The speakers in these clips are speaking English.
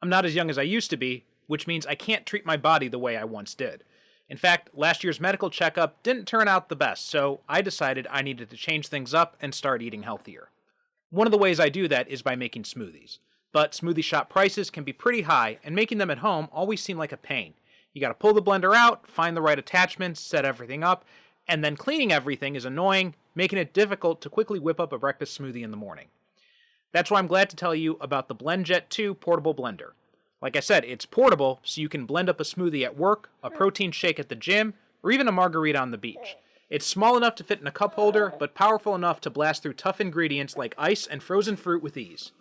I'm not as young as I used to be, which means I can't treat my body the way I once did. In fact, last year's medical checkup didn't turn out the best, so I decided I needed to change things up and start eating healthier. One of the ways I do that is by making smoothies. But smoothie shop prices can be pretty high, and making them at home always seem like a pain. You gotta pull the blender out, find the right attachments, set everything up, and then cleaning everything is annoying, making it difficult to quickly whip up a breakfast smoothie in the morning. That's why I'm glad to tell you about the BlendJet 2 portable blender. Like I said, it's portable, so you can blend up a smoothie at work, a protein shake at the gym, or even a margarita on the beach. It's small enough to fit in a cup holder, but powerful enough to blast through tough ingredients like ice and frozen fruit with ease.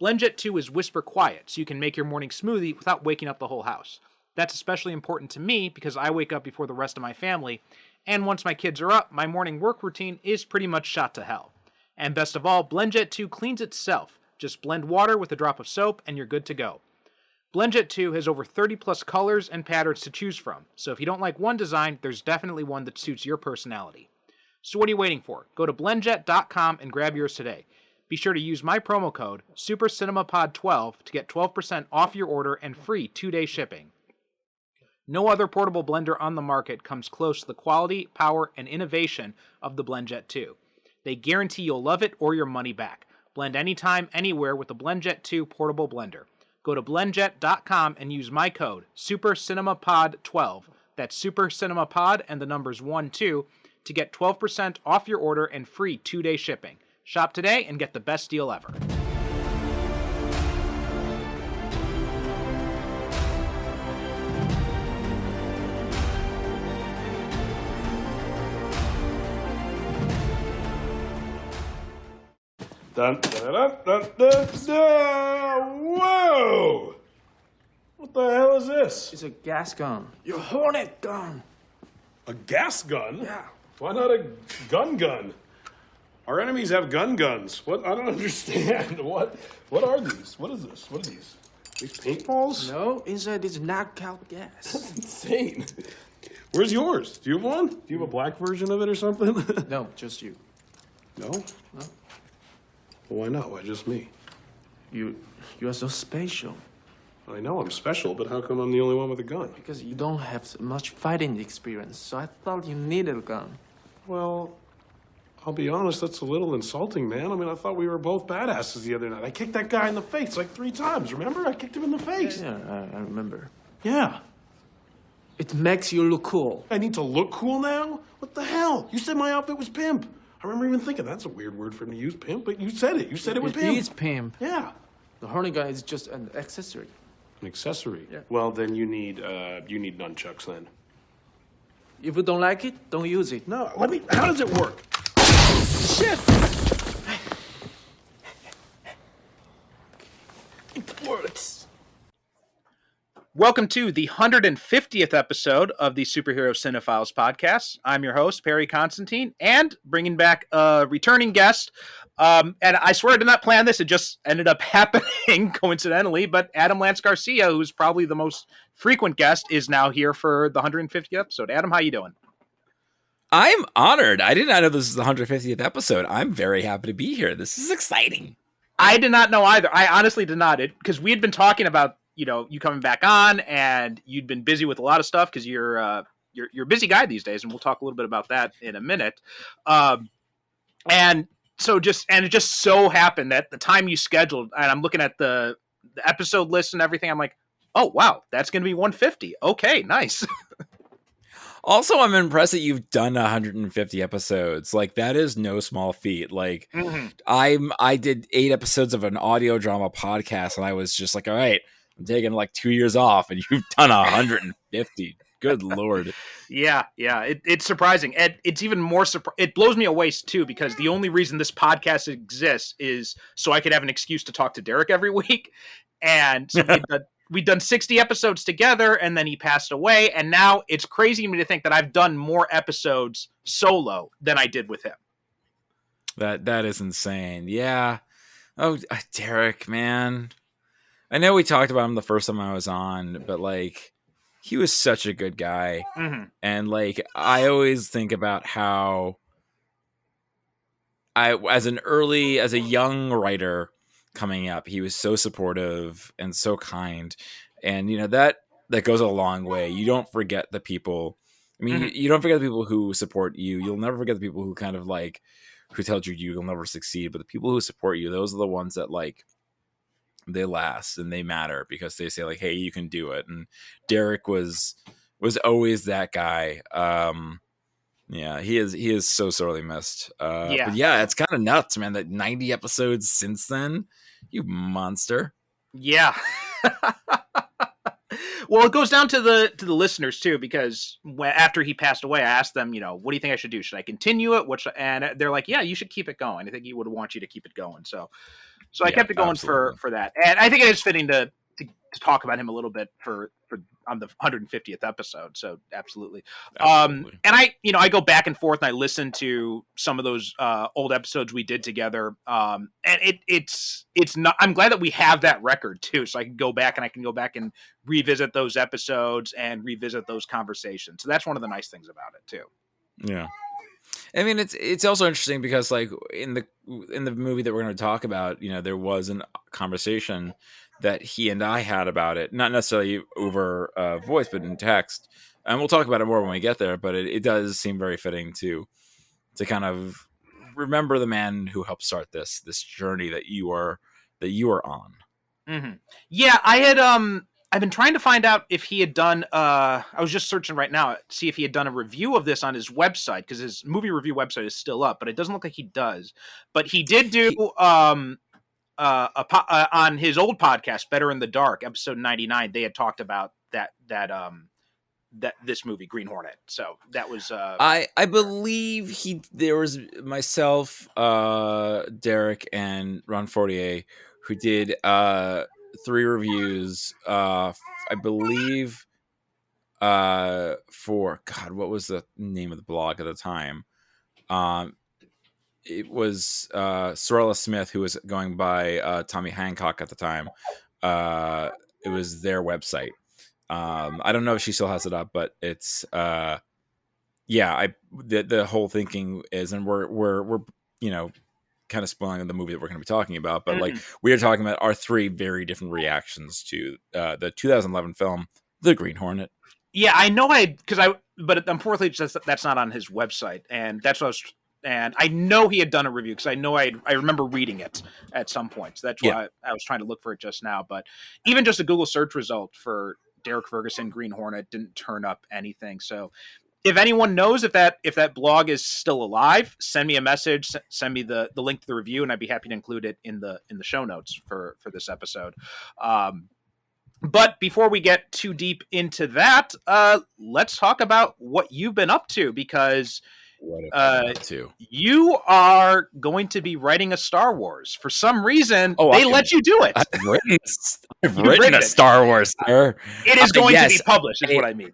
BlendJet 2 is whisper quiet, so you can make your morning smoothie without waking up the whole house. That's especially important to me because I wake up before the rest of my family, and once my kids are up, my morning work routine is pretty much shot to hell. And best of all, BlendJet 2 cleans itself. Just blend water with a drop of soap and you're good to go. BlendJet 2 has over 30 plus colors and patterns to choose from, so if you don't like one design, there's definitely one that suits your personality. So what are you waiting for? Go to blendjet.com and grab yours today. Be sure to use my promo code SuperCinemaPod12 to get 12% off your order and free 2-day shipping. No other portable blender on the market comes close to the quality, power, and innovation of the BlendJet 2. They guarantee you'll love it or your money back. Blend anytime, anywhere with the BlendJet 2 portable blender. Go to blendjet.com and use my code SuperCinemaPod12. That's SuperCinemaPod and the numbers 12 to get 12% off your order and free 2-day shipping. Shop today and get the best deal ever. Dun, dun, dun, dun, dun, dun. Whoa! What the hell is this? It's a gas gun. Your Hornet gun. A gas gun? Yeah. Why not a gun? Our enemies have guns. What? I don't understand. What are these? What is this? What are these? These paintballs? No, inside is knockout gas. That's insane. Where's yours? Do you have one? Do you have a black version of it or something? No, just you. No? No. Well, why not? Why just me? You are so special. I know I'm special, but how come I'm the only one with a gun? Because you don't have much fighting experience, so I thought you needed a gun. Well, I'll be honest, that's a little insulting, man. I mean, I thought we were both badasses the other night. I kicked that guy in the face like 3 times, remember? I kicked him in the face. Yeah, I remember. Yeah. It makes you look cool. I need to look cool now? What the hell? You said my outfit was pimp. I remember even thinking, that's a weird word for him to use, pimp, but you said it. You said it was pimp. It is pimp. Yeah. The Hornet gun is just an accessory. An accessory? Yeah. Well, then you need nunchucks then. If you don't like it, don't use it. No, how does it work? Shit! It works. Welcome to the 150th episode of the Superhero Cinephiles podcast. I'm your host, Perry Constantine, and bringing back a returning guest. And I swear I did not plan this. It just ended up happening coincidentally. But Adam Lance Garcia, who's probably the most frequent guest, is now here for the 150th episode. Adam, how you doing? I'm honored. I did not know this is the 150th episode. I'm very happy to be here. This is exciting. I did not know either. I honestly did not. Because we had been talking about, you coming back on, and you'd been busy with a lot of stuff because you're a busy guy these days, and we'll talk a little bit about that in a minute. And it just so happened that the time you scheduled, and I'm looking at the episode list and everything, I'm like, oh wow, that's going to be 150. Okay, nice. Also, I'm impressed that you've done 150 episodes. Like, that is no small feat. Like, I did 8 episodes of an audio drama podcast, and I was just like, all right, I'm taking like 2 years off, and you've done 150. Good Lord. Yeah. It's surprising. And it's even more it blows me away too, because the only reason this podcast exists is so I could have an excuse to talk to Derek every week. And so we'd done 60 episodes together, and then he passed away. And now it's crazy to me to think that I've done more episodes solo than I did with him. That is insane. Yeah. Oh, Derek, man. I know we talked about him the first time I was on, but like, he was such a good guy. Mm-hmm. And like, I always think about how as a young writer, coming up. He was so supportive and so kind, and that goes a long way. You don't forget the people. I mean, Mhm. you don't forget the people who support you. You'll never forget the people who kind of like who told you you'll never succeed. But the people who support you, those are the ones that like they last and they matter because they say like, "Hey, you can do it." And Derek was always that guy. Yeah, he is so sorely missed. But Yeah. yeah, it's kind of nuts, man. That 90 episodes since then, you monster. Yeah. Well, it goes down to the listeners too, because after he passed away, I asked them, what do you think I should do? Should I continue it? And they're like, yeah, you should keep it going. I think he would want you to keep it going. So I Yeah, kept it going absolutely. for that, and I think it is fitting to talk about him a little bit for on the 150th episode. So absolutely. Absolutely. And I go back and forth and I listen to some of those old episodes we did together. And it's not. I'm glad that we have that record too, so I can go back and revisit those episodes and revisit those conversations. So that's one of the nice things about it too. Yeah. I mean, it's also interesting because like in the movie that we're going to talk about, there was a conversation that he and I had about it, not necessarily over voice, but in text, and we'll talk about it more when we get there. But it does seem very fitting to kind of remember the man who helped start this journey that you are on. Mm-hmm. Yeah, I've been trying to find out if he had done. I was just searching right now to see if he had done a review of this on his website, because his movie review website is still up, but it doesn't look like he does. But he did do He, on his old podcast, Better in the Dark, episode 99. They had talked about that this movie, Green Hornet. So that was I believe there was myself, Derek, and Ron Fortier who did 3 reviews. I believe for God, what was the name of the blog at the time? It was Sorella Smith, who was going by Tommy Hancock at the time. It was their website. I don't know if she still has it up, but it's yeah, the whole thinking is, and we're kind of spoiling the movie that we're going to be talking about, but like we are talking about our 3 very different reactions to the 2011 film The Green Hornet. Yeah, I know but unfortunately that's not on his website, and that's what I was. And I know he had done a review because I remember reading it at some point. So that's Yeah. why I was trying to look for it just now. But even just a Google search result for Derek Ferguson Green Hornet didn't turn up anything. So if anyone knows if that blog is still alive, send me a message, send me the link to the review, and I'd be happy to include it in the show notes for this episode. But before we get too deep into that, let's talk about what you've been up to, because you are going to be writing a Star Wars. For some reason, they let you do it. I've written a Star Wars, sir. It is going to be published, is what I mean.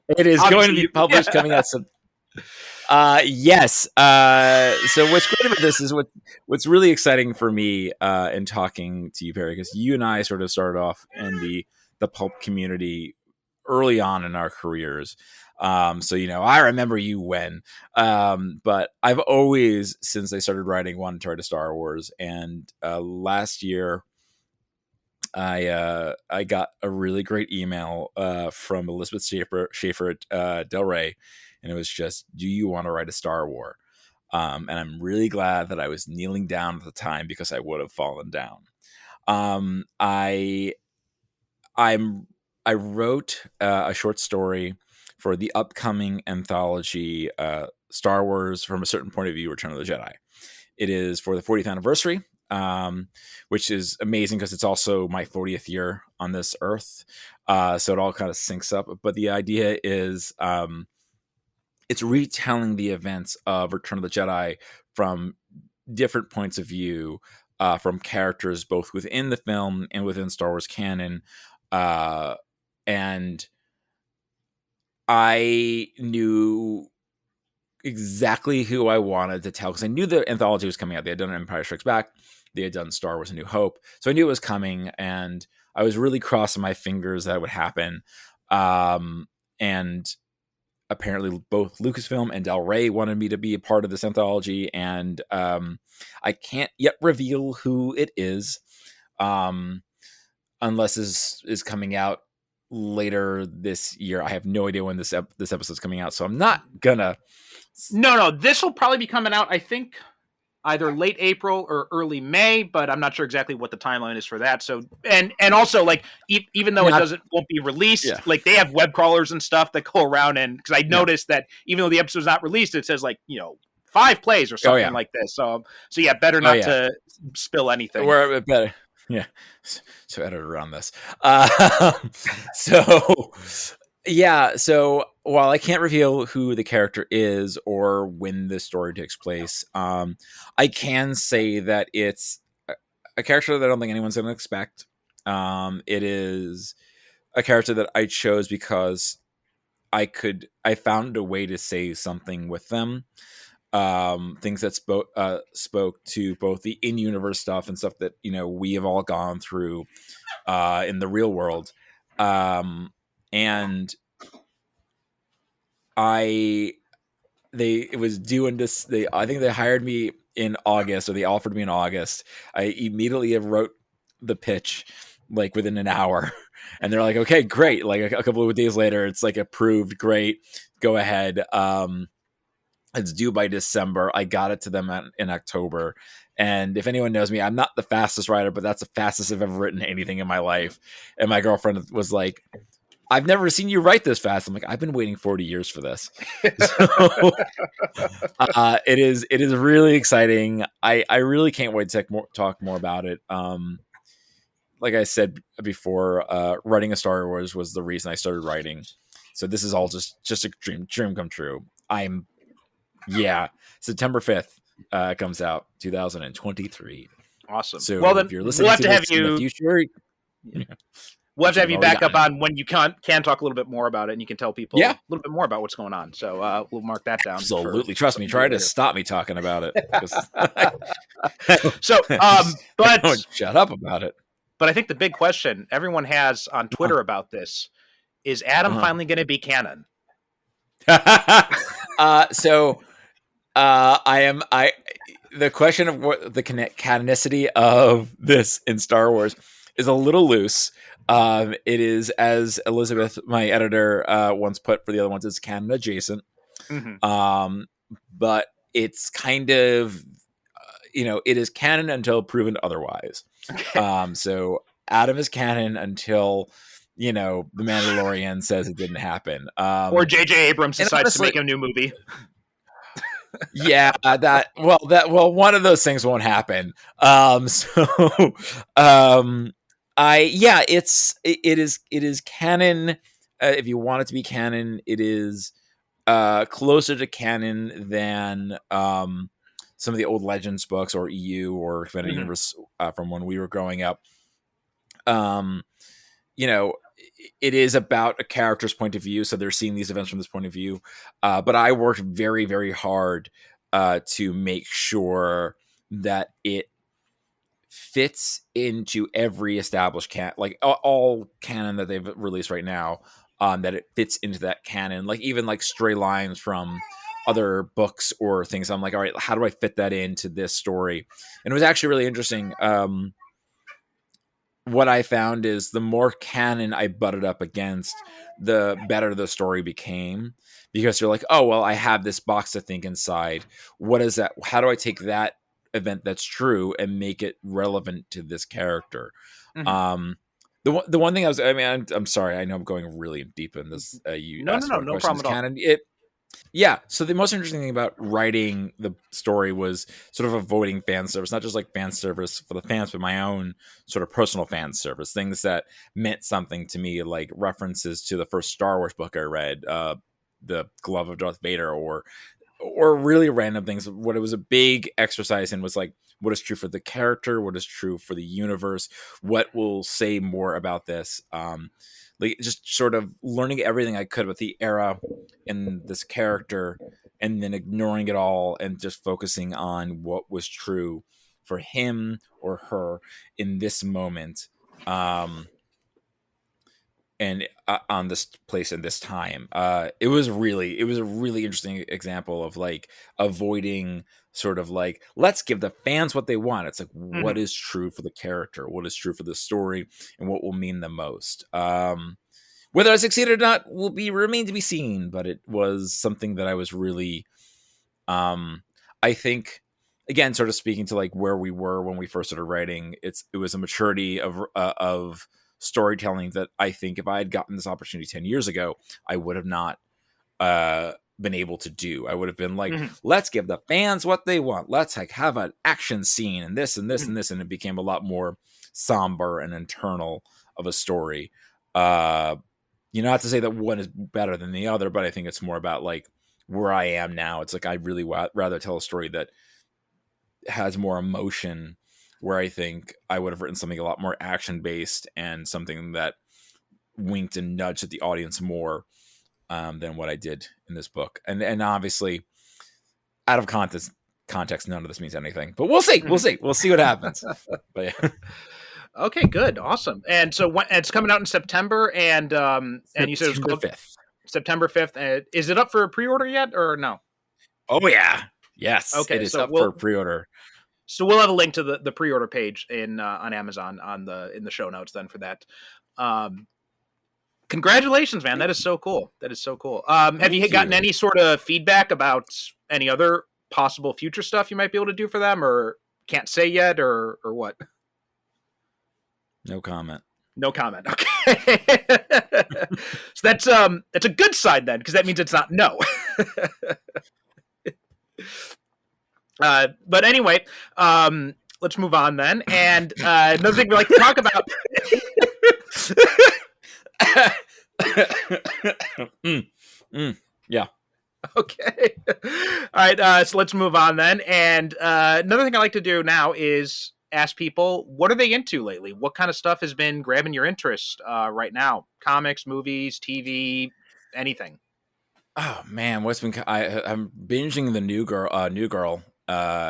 It is going to be published coming out some. Yes. So what's great about this is what's really exciting for me in talking to you, Perry, because you and I sort of started off in the pulp community early on in our careers. So I remember you when, but I've always, since I started writing, wanted to write a Star Wars, and last year I got a really great email from Elizabeth Schaefer at Del Rey. And it was just, do you want to write a Star Wars? And I'm really glad that I was kneeling down at the time, because I would have fallen down. I wrote a short story for the upcoming anthology Star Wars from a Certain Point of View, Return of the Jedi. It is for the 40th anniversary, which is amazing because it's also my 40th year on this earth. So it all kind of syncs up. But the idea is it's retelling the events of Return of the Jedi from different points of view, from characters both within the film and within Star Wars canon. And I knew exactly who I wanted to tell, because I knew the anthology was coming out. They had done Empire Strikes Back. They had done Star Wars A New Hope. So I knew it was coming, and I was really crossing my fingers that it would happen. And apparently both Lucasfilm and Del Rey wanted me to be a part of this anthology, and I can't yet reveal who it is, unless is coming out later this year. I have no idea when this episode's coming out, so I'm not gonna. No, this will probably be coming out, I think, either late April or early May, but I'm not sure exactly what the timeline is for that. So, and also, like, even though won't be released, like, they have web crawlers and stuff that go around, and because I noticed that even though the episode's not released, it says, like, 5 plays or something like this. So yeah, better not to spill anything. We're better. Yeah. So editor on this. So while I can't reveal who the character is or when this story takes place, I can say that it's a character that I don't think anyone's going to expect. It is a character that I chose because I found a way to say something with them. Things that spoke to both the in-universe stuff and stuff that we have all gone through in the real world, and I think they hired me in August, or they offered me in August. I immediately wrote the pitch like within an hour, and they're like, okay, great. Like a couple of days later, it's like approved. Great, go ahead. It's due by December. I got it to them in October. And if anyone knows me, I'm not the fastest writer, but that's the fastest I've ever written anything in my life. And my girlfriend was like, I've never seen you write this fast. I'm like, I've been waiting 40 years for this. So it is really exciting. I really can't wait to talk more about it. Like I said before, writing a Star Wars was the reason I started writing. So this is all just a dream come true. September 5th comes out, 2023. Awesome. So well, then if you're listening we'll have to to have this you. in the future, we'll have to have you back up on when you can talk a little bit more about it, and you can tell people a little bit more about what's going on. So we'll mark that down. Absolutely, trust me. Try to stop me talking about it. So, but don't shut up about it. But I think the big question everyone has on Twitter about this is: Adam finally going to be canon? The question of what the canonicity of this in Star Wars is a little loose. It is, as Elizabeth, my editor, once put for the other ones, it's canon adjacent. Mm-hmm. But it's kind of, it is canon until proven otherwise. So Adam is canon until the Mandalorian says it didn't happen, or J.J. Abrams decides to make a new movie. One of those things won't happen. It is canon. If you want it to be canon, it is closer to canon than some of the old Legends books or EU or Expanded Universe from when we were growing up. It is about a character's point of view, so they're seeing these events from this point of view. But I worked very, very hard to make sure that it fits into every established all canon that they've released right now. That it fits into that canon, like even like stray lines from other books or things. I'm like, all right, how do I fit that into this story? And it was actually really interesting. What I found is the more canon I butted up against, the better the story became, because you're like, oh, well, I have this box to think inside. What is that? How do I take that event that's true and make it relevant to this character? Mm-hmm. The one thing I'm sorry, I know I'm going really deep in this. No problem at all. So the most interesting thing about writing the story was sort of avoiding fan service, not just like fan service for the fans, but my own sort of personal fan service, things that meant something to me, like references to the first Star Wars book I read, the Glove of Darth Vader, or really random things. What it was a big exercise in was like, what is true for the character, what is true for the universe, what will say more about this. Like just sort of learning everything I could about the era and this character, and then ignoring it all and just focusing on what was true for him or her in this moment. and on this place and this time. It was a really interesting example of like avoiding sort of like, let's give the fans what they want. It's like, what is true for the character, what is true for the story, and what will mean the most. Whether I succeeded or not will remain to be seen, but it was something that I was really, I think, again, sort of speaking to like where we were when we first started writing, it was a maturity of storytelling that I think if I had gotten this opportunity 10 years ago, I would have not been able to do. I would have been like, let's give the fans what they want. Let's like have an action scene and this and this and this. And it became a lot more somber and internal of a story. Not to say that one is better than the other, but I think it's more about like where I am now. It's like, I'd really rather tell a story that has more emotion, where I think I would have written something a lot more action based and something that winked and nudged at the audience more than what I did in this book. And obviously out of context, none of this means anything, but we'll see. We'll see what happens. But yeah. Okay, good. Awesome. And so it's coming out in September, and you said it was called September 5th. Is it up for a pre-order yet or no? Oh yeah. Yes. Okay, it is up for pre-order. So we'll have a link to the pre-order page on Amazon in the show notes then for that. Congratulations, man. That is so cool. Have you gotten any sort of feedback about any other possible future stuff you might be able to do for them, or can't say yet, or what? No comment. Okay. So that's a good sign then, because that means it's not no. But anyway, let's move on then. And another thing we like to talk about. Yeah. Okay. All right. So let's move on then. And another thing I like to do now is ask people, what are they into lately? What kind of stuff has been grabbing your interest right now? Comics, movies, TV, anything? Oh man, I'm binging the New Girl,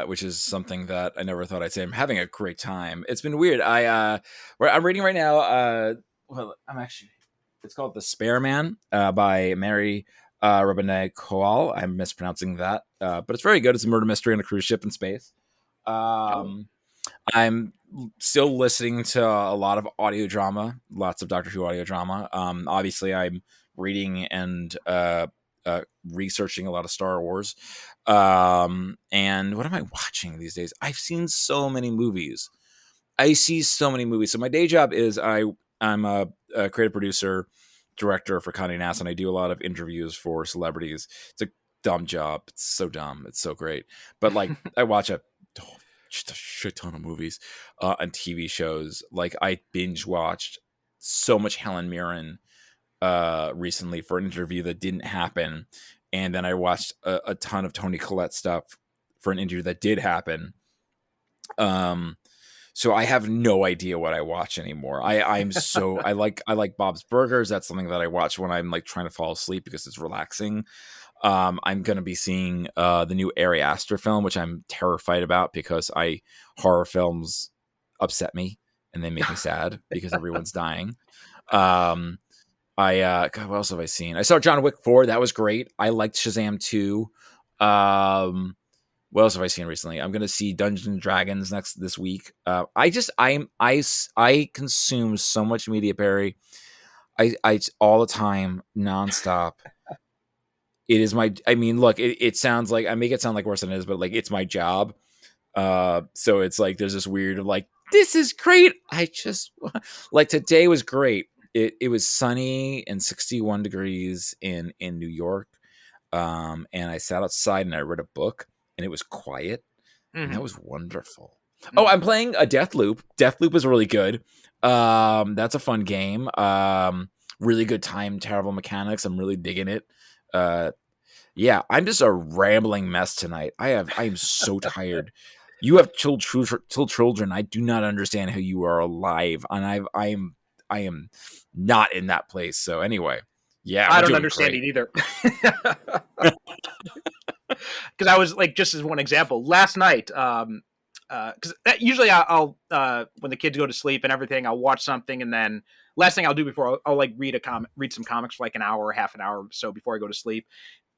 which is something that I never thought I'd say. I'm having a great time. It's been weird. I'm reading right now. It's called The Spare Man by Mary Robinette Kowal. I'm mispronouncing that, but it's very good. It's a murder mystery on a cruise ship in space. I'm still listening to a lot of audio drama, lots of Doctor Who audio drama. Obviously, I'm reading and researching a lot of Star Wars. And what am I watching these days? I've seen so many movies. So my day job is I'm a creative producer, director for Condé Nast, and I do a lot of interviews for celebrities. It's a dumb job. It's so dumb. It's so great. But like, I watch just a shit ton of movies and TV shows. Like, I binge watched so much Helen Mirren recently for an interview that didn't happen, and then I watched a ton of Toni Collette stuff for an interview that did happen. So I have no idea what I watch anymore. I like Bob's Burgers. That's something that I watch when I'm like trying to fall asleep because it's relaxing. I'm going to be seeing the new Ari Aster film, which I'm terrified about because horror films upset me and they make me sad because everyone's dying. God, what else have I seen? I saw John Wick 4. That was great. I liked Shazam 2. What else have I seen recently? I'm going to see Dungeons and Dragons this week. I consume so much media, Barry. I all the time, nonstop. It is look, it sounds like, I make it sound like worse than it is, but like, it's my job. So it's like, there's this weird, like, this is great. I just like, today was great. It was sunny and 61 degrees in New York. And I sat outside and I read a book and it was quiet. And that was wonderful. Oh, I'm playing a Deathloop. Deathloop is really good. That's a fun game. Really good time, terrible mechanics. I'm really digging it. Yeah, I'm just a rambling mess tonight. I am so tired. You have children. I do not understand how you are alive, and I am not in that place. So anyway, yeah, I don't understand it either. Because I was like, just as one example, last night, because usually I'll when the kids go to sleep and everything, I'll watch something and then last thing I'll do before I'll like read some comics for like an hour or half an hour or so before I go to sleep.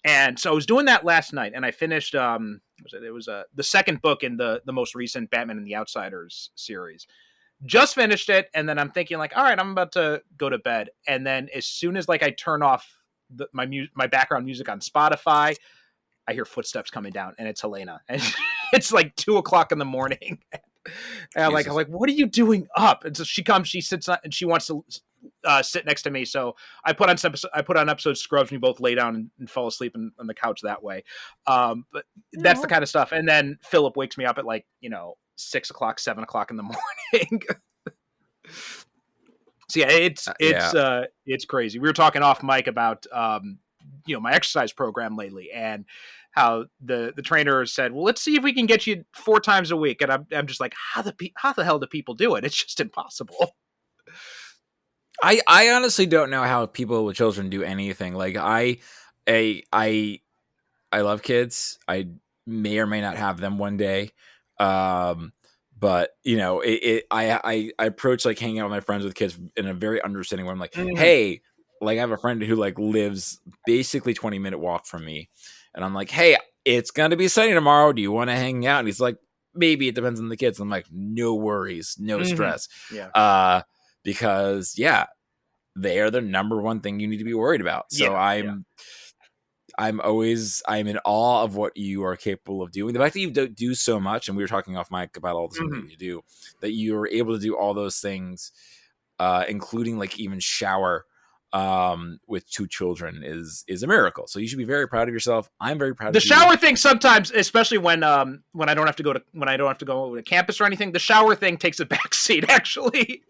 And so I was doing that last night, and I finished. It was the second book in the most recent Batman and the Outsiders series. Just finished it, and then I'm thinking like, all right, I'm about to go to bed. And then as soon as like I turn off my background music on Spotify, I hear footsteps coming down, and it's Helena, and it's like 2:00 in the morning. And I'm like, what are you doing up? And so she comes, she sits, and she wants to sit next to me. So I put on episode Scrubs, and we both lay down and fall asleep on the couch that way. But that's the kind of stuff. And then Philip wakes me up at like 6:00, 7:00 in the morning. So yeah, it's crazy. We were talking off mic about my exercise program lately, and how the trainer said, well, let's see if we can get you 4 times a week. And I'm just like, how the hell do people do it? It's just impossible. I honestly don't know how people with children do anything. Like I love kids. I may or may not have them one day. But I approach like hanging out with my friends with kids in a very understanding way. I'm like, hey, like I have a friend who like lives basically 20-minute walk from me. And I'm like, hey, it's going to be sunny tomorrow. Do you want to hang out? And he's like, maybe, it depends on the kids. I'm like, no worries, no stress. Yeah. Because they are the number one thing you need to be worried about. So I'm in awe of what you are capable of doing. The fact that you do so much, and we were talking off mic about all the things that you do, that you are able to do all those things, including like even shower with 2 children is a miracle. So you should be very proud of yourself. I'm very proud of the shower thing sometimes, especially when I don't have to go to campus or anything. The shower thing takes a back seat, actually,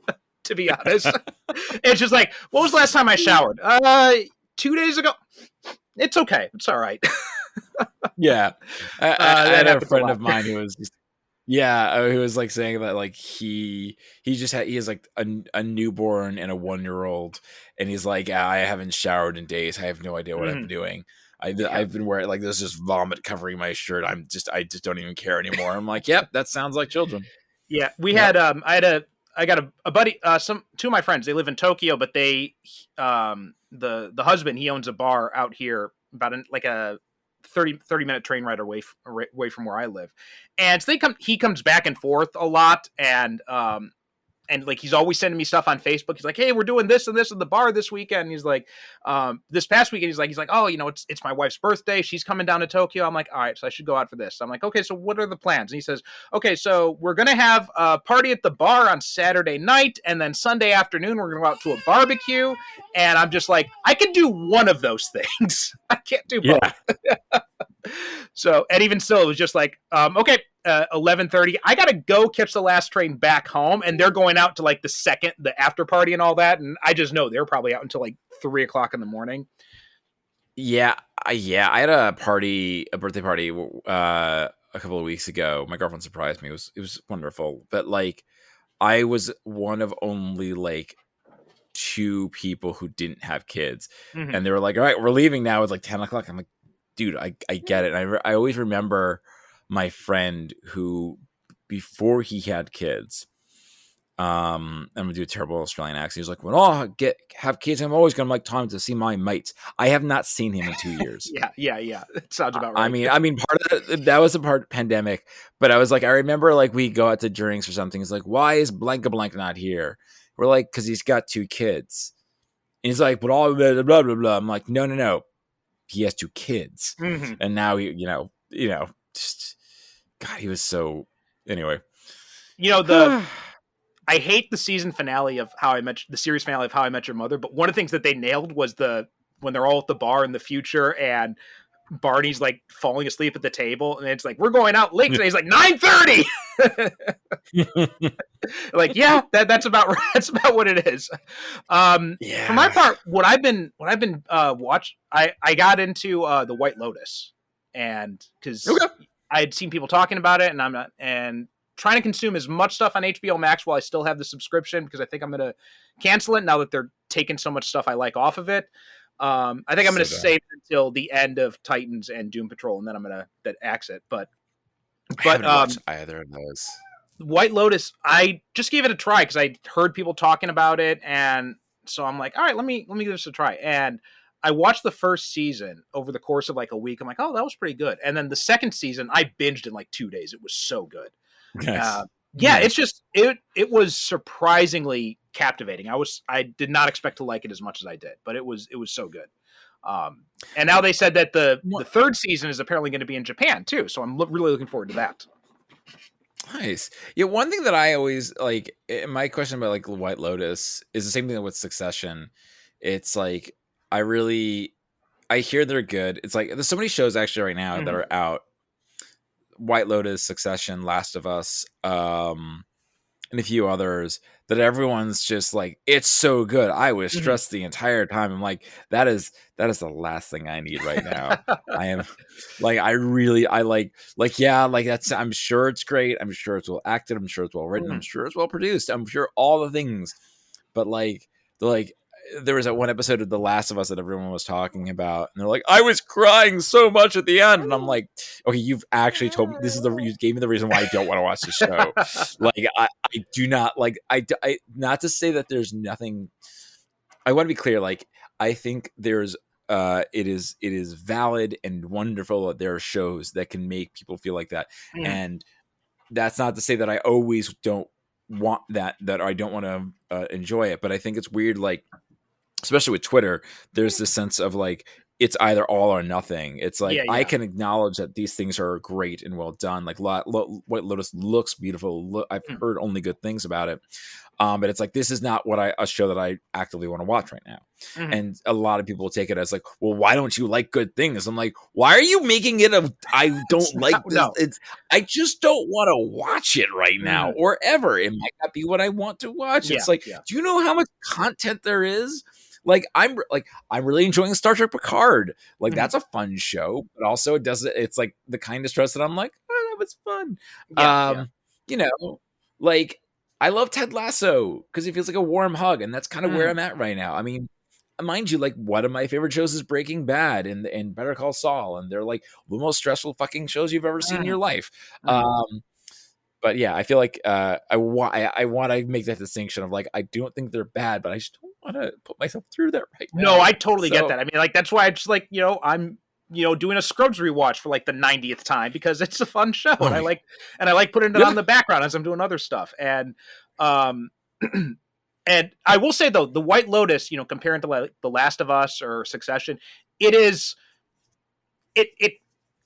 to be honest. It's just like, what was the last time I showered? 2 days ago. It's okay. It's all right. Yeah. I had a friend of mine who was just, who was like saying that like he has like a newborn and a 1-year-old, and he's like, I haven't showered in days. I have no idea what I'm doing. I've been wearing like there's just vomit covering my shirt. I just don't even care anymore. I'm like, yep, that sounds like children. Yeah, we had I got a buddy, 2 of my friends. They live in Tokyo, but they the husband, he owns a bar out here about a 30-minute train ride away from where I live. And so he comes back and forth a lot, and like he's always sending me stuff on Facebook. He's like, hey, we're doing this and this at the bar this weekend. And he's like, this past weekend, he's like, oh, it's my wife's birthday. She's coming down to Tokyo. I'm like, all right, so I should go out for this. I'm like, okay, so what are the plans? And he says, okay, so we're going to have a party at the bar on Saturday night, and then Sunday afternoon, we're going to go out to a barbecue. And I'm just like, I can do one of those things. I can't do both. Yeah. So, and even still, it was just like, okay, 11:30. I gotta go catch the last train back home, and they're going out to like the after party and all that. And I just know they're probably out until like 3:00 in the morning. Yeah. I had a birthday party, a couple of weeks ago. My girlfriend surprised me. It was wonderful, but like I was one of only like 2 people who didn't have kids, and they were like, all right, we're leaving now. It's like 10:00. I'm like, dude, I get it. I always remember my friend who, before he had kids, I'm gonna do a terrible Australian accent. He's like, when I have kids, I'm always gonna like time to see my mates. I have not seen him in 2 years. Yeah. It sounds about right. I mean, part of that was a part of pandemic, but I was like, I remember like we go out to drinks or something. It's like, why is blank not here? We're like, because he's got 2 kids. And he's like, but all blah blah blah blah. I'm like, no. He has 2 kids, and now he, just, God, he was so. Anyway, I hate the season finale of the series finale of How I Met Your Mother. But one of the things that they nailed was when they're all at the bar in the future, and Barney's like falling asleep at the table, and it's like, we're going out late today. He's like 9:30. Like, yeah, that's about right. That's about what it is. For my part, what I've been watched, I got into the White Lotus, and because I had seen people talking about it, and trying to consume as much stuff on HBO Max while I still have the subscription, because I think I'm going to cancel it now that they're taking so much stuff I like off of it. I think I'm going to save it until the end of Titans and Doom Patrol, and then I'm going to axe it. But I haven't watched either of those. White Lotus, I just gave it a try because I heard people talking about it, and so I'm like, all right, let me give this a try. And I watched the first season over the course of like a week. I'm like, oh, that was pretty good. And then the second season, I binged in like 2 days. It was so good. Nice. Yeah, Nice. it's just it was surprisingly captivating. I did not expect to like it as much as I did, but it was so good. And now they said that the third season is apparently going to be in Japan too, so I'm really looking forward to that. Nice. Yeah, one thing that I always like, my question about like White Lotus is the same thing with Succession. It's like I hear they're good. It's like there's so many shows actually right now that are out. White Lotus, Succession, Last of Us, and a few others that everyone's just like, it's so good. I was stressed the entire time. I'm like, that is the last thing I need right now. I am like, I that's, I'm sure it's great. I'm sure it's well acted. I'm sure it's well written. I'm sure it's well produced. I'm sure all the things, but there was that one episode of The Last of Us that everyone was talking about, and they're like, I was crying so much at the end, and I'm like, okay, you've actually told me you gave me the reason why I don't want to watch the show. Like, I do not like, I not to say that there's nothing. I want to be clear. Like, I think there's, it is valid and wonderful that there are shows that can make people feel like that, and that's not to say that I always don't want that I don't want to enjoy it, but I think it's weird, like, especially with Twitter, there's this sense of like, it's either all or nothing. It's like, I can acknowledge that these things are great and well done. Like White Lotus looks beautiful. I've heard only good things about it. But it's like, this is not a show that I actively want to watch right now. And a lot of people take it as like, well, why don't you like good things? I'm like, why are you making it I don't like this? No. I just don't want to watch it right now or ever. It might not be what I want to watch. It's like, do you know how much content there is? Like, I'm really enjoying Star Trek Picard. Like, that's a fun show, but also it's like the kind of stress that I'm like, oh, that was fun. You know, like, I love Ted Lasso because it feels like a warm hug, and that's kind of where I'm at right now. I mean, mind you, like, one of my favorite shows is Breaking Bad and Better Call Saul, and they're like the most stressful fucking shows you've ever seen in your life. But yeah, I feel like I want to make that distinction of like, I don't think they're bad, but I just don't want to put myself through that right now. No, I totally get that. I mean, like, that's why I just like, I'm doing a Scrubs rewatch for like the 90th time because it's a fun show, and I like putting it on the background as I'm doing other stuff. And and I will say though, the White Lotus, comparing to like The Last of Us or Succession,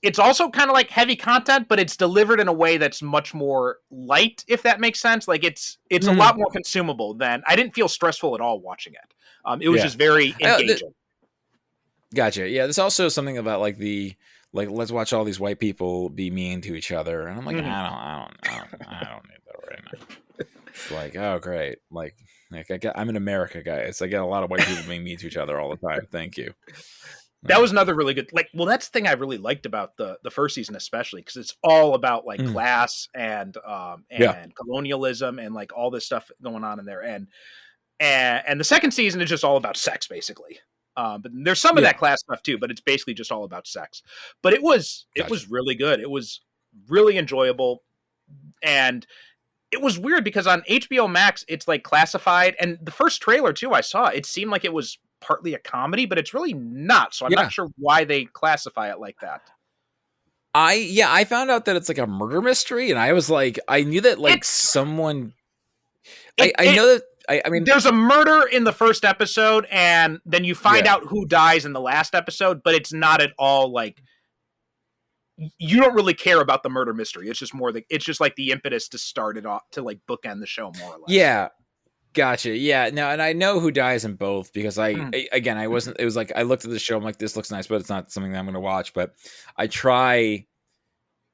it's also kind of like heavy content, but it's delivered in a way that's much more light, if that makes sense. Like, it's a lot more consumable than, I didn't feel stressful at all watching it. It was just very engaging. Gotcha. Yeah, there's also something about like let's watch all these white people be mean to each other, and I'm like, I don't need that right now. It's like, oh great, like I'm in America, guys. I get a lot of white people being mean to each other all the time. Thank you. That was another really good, like, well, that's the thing I really liked about the first season, especially because it's all about like class and colonialism and like all this stuff going on in there, and the second season is just all about sex, basically. But there's some of that class stuff too, but it's basically just all about sex. But it was really good. It was really enjoyable, and it was weird because on HBO Max it's like classified, and the first trailer too I saw, it seemed like it was partly a comedy, but it's really not. So I'm not sure why they classify it like that. I found out that it's like a murder mystery, and I was like, I knew that like someone. I know that. I mean, there's a murder in the first episode, and then you find out who dies in the last episode, but it's not at all like, you don't really care about the murder mystery. It's just it's just like the impetus to start it off, to like bookend the show more or less. Yeah. Gotcha. Yeah. No, and I know who dies in both because I wasn't, it was like, I looked at the show, I'm like, this looks nice, but it's not something that I'm going to watch. But I try,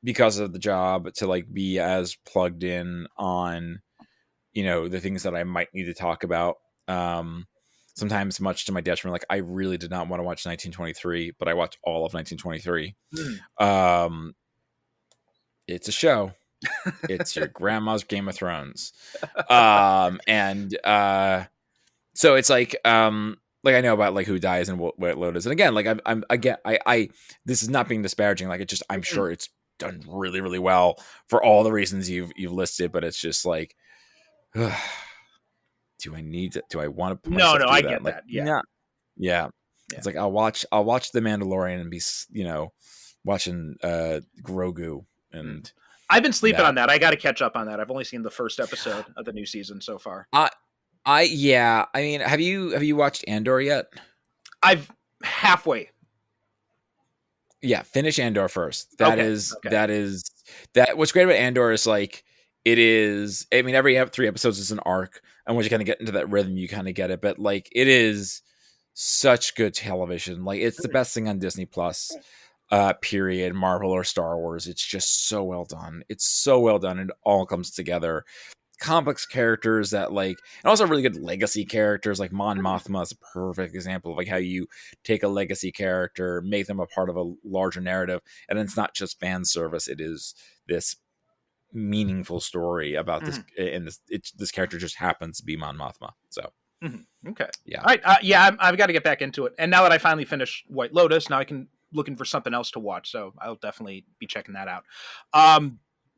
because of the job, to like be as plugged in on, the things that I might need to talk about. Sometimes much to my detriment, like I really did not want to watch 1923, but I watched all of 1923. It's a show. It's your grandma's Game of Thrones. So it's like I know about like who dies and what Lotus. And again, like I this is not being disparaging. Like I'm sure it's done really, really well for all the reasons you've listed. But it's just like, do I need to? Do I want to put No, myself no, through I that? get Like, that. Yeah. nah. Yeah. Yeah. It's like I'll watch The Mandalorian and be, watching Grogu and I've been sleeping that. on that. I got to catch up on that. I've only seen the first episode of the new season so far. Yeah. I mean, have you watched Andor yet? I've halfway. Yeah, finish Andor first. Okay. That. What's great about Andor is like it is. I mean, every 3 episodes is an arc, and once you kind of get into that rhythm, you kind of get it. But like, it is such good television. Like, it's the best thing on Disney Plus. Period. Marvel or Star Wars. It's just so well done. It's so well done. It all comes together. Complex characters that like, and also really good legacy characters like Mon Mothma is a perfect example of like how you take a legacy character, make them a part of a larger narrative, and it's not just fan service. It is this meaningful story about this, and this character just happens to be Mon Mothma. So okay, yeah, all right, I've got to get back into it. And now that I finally finished White Lotus, now I can looking for something else to watch. So I'll definitely be checking that out.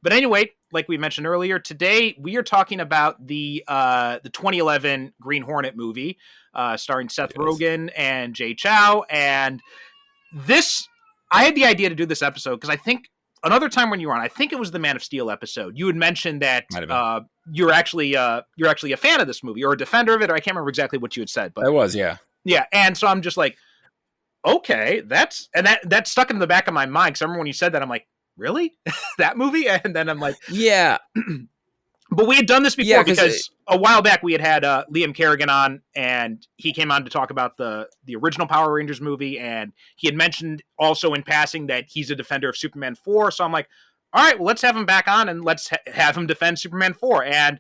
But anyway, like we mentioned earlier, today we are talking about the 2011 Green Hornet movie, starring Seth Rogen and Jay Chow. And this, I had the idea to do this episode because I think another time when you were on, I think it was the Man of Steel episode, you had mentioned that you're actually a fan of this movie or a defender of it, or I can't remember exactly what you had said. But I was, yeah. And so I'm just like, okay, that stuck in the back of my mind because I remember when you said that, I'm like, really? That movie? And then I'm like, yeah. But we had done this before because a while back we had Liam Kerrigan on, and he came on to talk about the original Power Rangers movie, and he had mentioned also in passing that he's a defender of Superman 4. So I'm like, all right, well, let's have him back on and let's have him defend Superman 4. And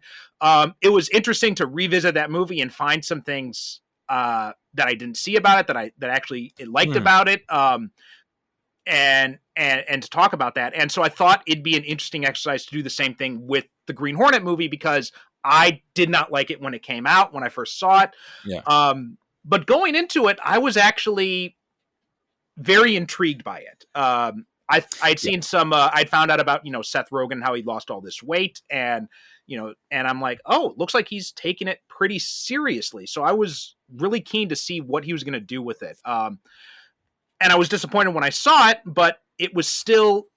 it was interesting to revisit that movie and find some things that I didn't see about it that I actually liked about it. And to talk about that. And so I thought it'd be an interesting exercise to do the same thing with the Green Hornet movie because I did not like it when it came out, when I first saw it. Yeah. But going into it, I was actually very intrigued by it. I'd seen some, I'd found out about, Seth Rogen, how he lost all this weight and I'm like, oh, looks like he's taking it pretty seriously. So I was really keen to see what he was going to do with it. And I was disappointed when I saw it, but it was still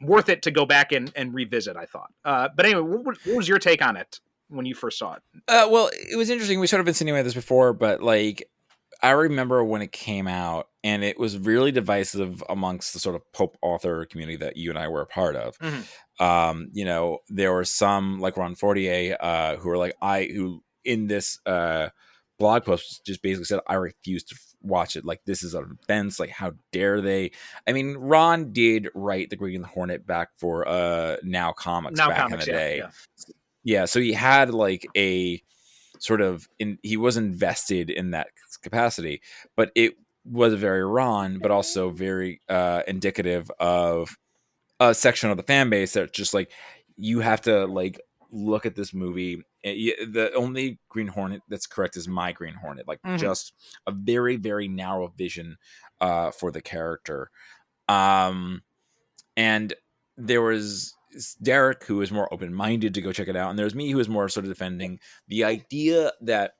worth it to go back and revisit, I thought. But anyway, what was your take on it when you first saw it? Well, it was interesting. We sort of insinuated this before, but like, I remember when it came out, and it was really divisive amongst the sort of pulp author community that you and I were a part of. There were some like Ron Fortier who were like, who in this blog post just basically said, I refuse to watch it. Like, this is an offense. Like, how dare they? I mean, Ron did write the Green Hornet back for Now Comics back in the day. Yeah, so he had like a sort of he was invested in that capacity, but it was very Ron, but also very indicative of a section of the fan base that just like, you have to like look at this movie. The only Green Hornet that's correct is my Green Hornet, like just a very, very narrow vision for the character. And there was Derek, who was more open-minded to go check it out, and there's me, who was more sort of defending the idea that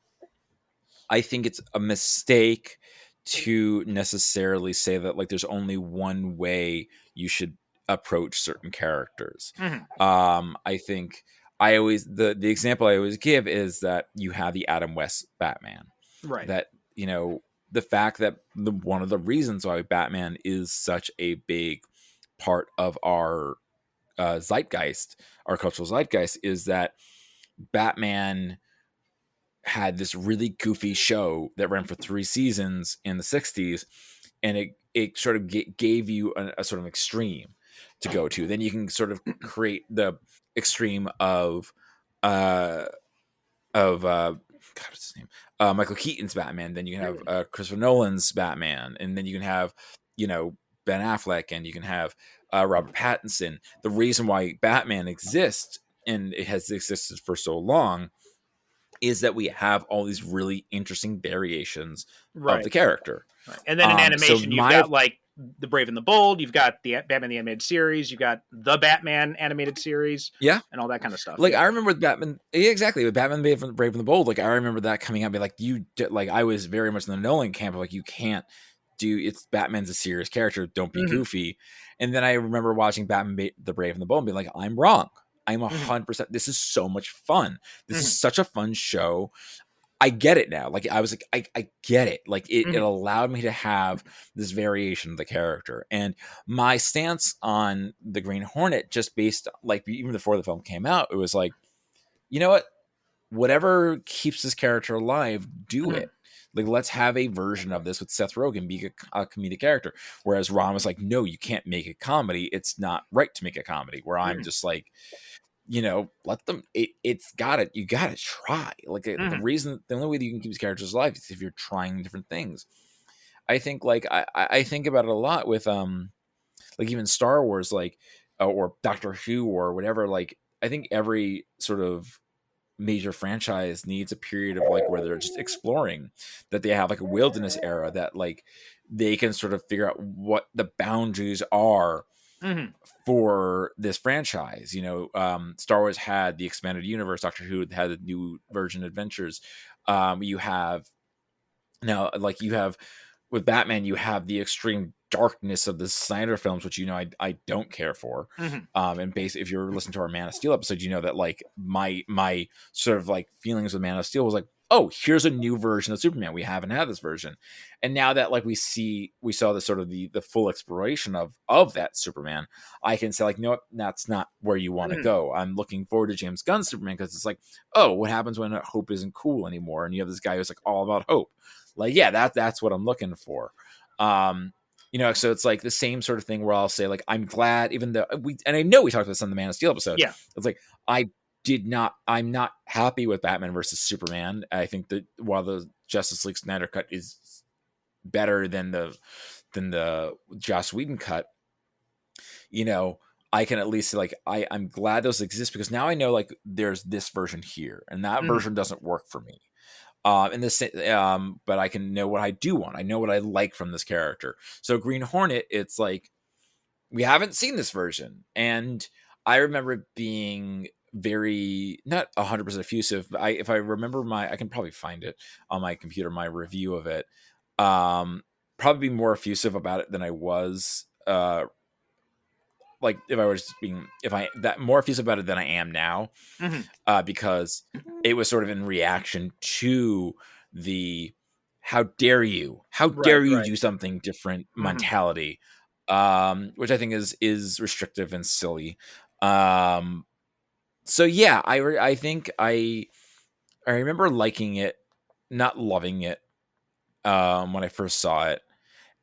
I think it's a mistake to necessarily say that like there's only one way you should approach certain characters. I think I always the example I always give is that you have the Adam West Batman, right? That the fact that one of the reasons why Batman is such a big part of our zeitgeist, our cultural zeitgeist, is that Batman had this really goofy show that ran for 3 seasons in the 60s, and it sort of gave you a sort of extreme to go to. Then you can sort of create the extreme of God, what's his name? Michael Keaton's Batman. Then you can have Christopher Nolan's Batman, and then you can have Ben Affleck, and you can have Robert Pattinson. The reason why Batman exists, and it has existed for so long, is that we have all these really interesting variations of the character. Right. And then in animation, you've got like the Brave and the Bold, you've got the Batman the Animated Series, you've got the Batman animated series, Yeah, and all that kind of stuff. like I remember with Batman, exactly with Batman Brave and the Bold. Like I remember that coming out, be like like I was very much in the Nolan camp of like you can't it's Batman's a serious character, don't be goofy. And then I remember watching Batman the Brave and the Bold and being like, I'm wrong. I'm 100%. This is so much fun. This is such a fun show. I get it now. Like I was like, I get it. Like it allowed me to have this variation of the character. And my stance on the Green Hornet, just based like even before the film came out, it was like, you know what? Whatever keeps this character alive, do it. Like, let's have a version of this with Seth Rogen be a comedic character. Whereas Ron was like, no, you can't make a comedy. It's not right to make a comedy. Where I'm just like, let them, it's got it. You got to try. Like the only way that you can keep these characters alive is if you're trying different things. I think like, I think about it a lot with, like even Star Wars, like, or Doctor Who or whatever. Like, I think every sort of major franchise needs a period of like where they're just exploring, that they have like a wilderness era that like they can sort of figure out what the boundaries are for this franchise. Star Wars had the expanded universe, Doctor Who had the new version Adventures. You have now like you have with Batman, you have the extreme darkness of the Snyder films, which I don't care for. And basically, if you're listening to our Man of Steel episode, you know that like my sort of like feelings with Man of Steel was like, oh, here's a new version of Superman. We haven't had this version, and now that like we saw the sort of the full exploration of that Superman, I can say like, no, that's not where you want to go. I'm looking forward to James Gunn's Superman because it's like, oh, what happens when hope isn't cool anymore, and you have this guy who's like all about hope. Like, yeah, that's what I'm looking for. So it's like the same sort of thing where I'll say like, I'm glad, even though I know we talked about this on the Man of Steel episode. Yeah. It's like, I'm not happy with Batman versus Superman. I think that while the Justice League Snyder cut is better than the Joss Whedon cut, I can at least say like, I'm glad those exist because now I know like there's this version here and that version doesn't work for me. But I can know what I do want. I know what I like from this character. So Green Hornet, it's like we haven't seen this version, and I remember it being very not 100% effusive. But if I remember I can probably find it on my computer. My review of it, probably be more effusive about it than I was. Like if I was more effusive about it than I am now, because it was sort of in reaction to the how dare you do something different mentality, which I think is restrictive and silly. So yeah, I think I remember liking it, not loving it, when I first saw it,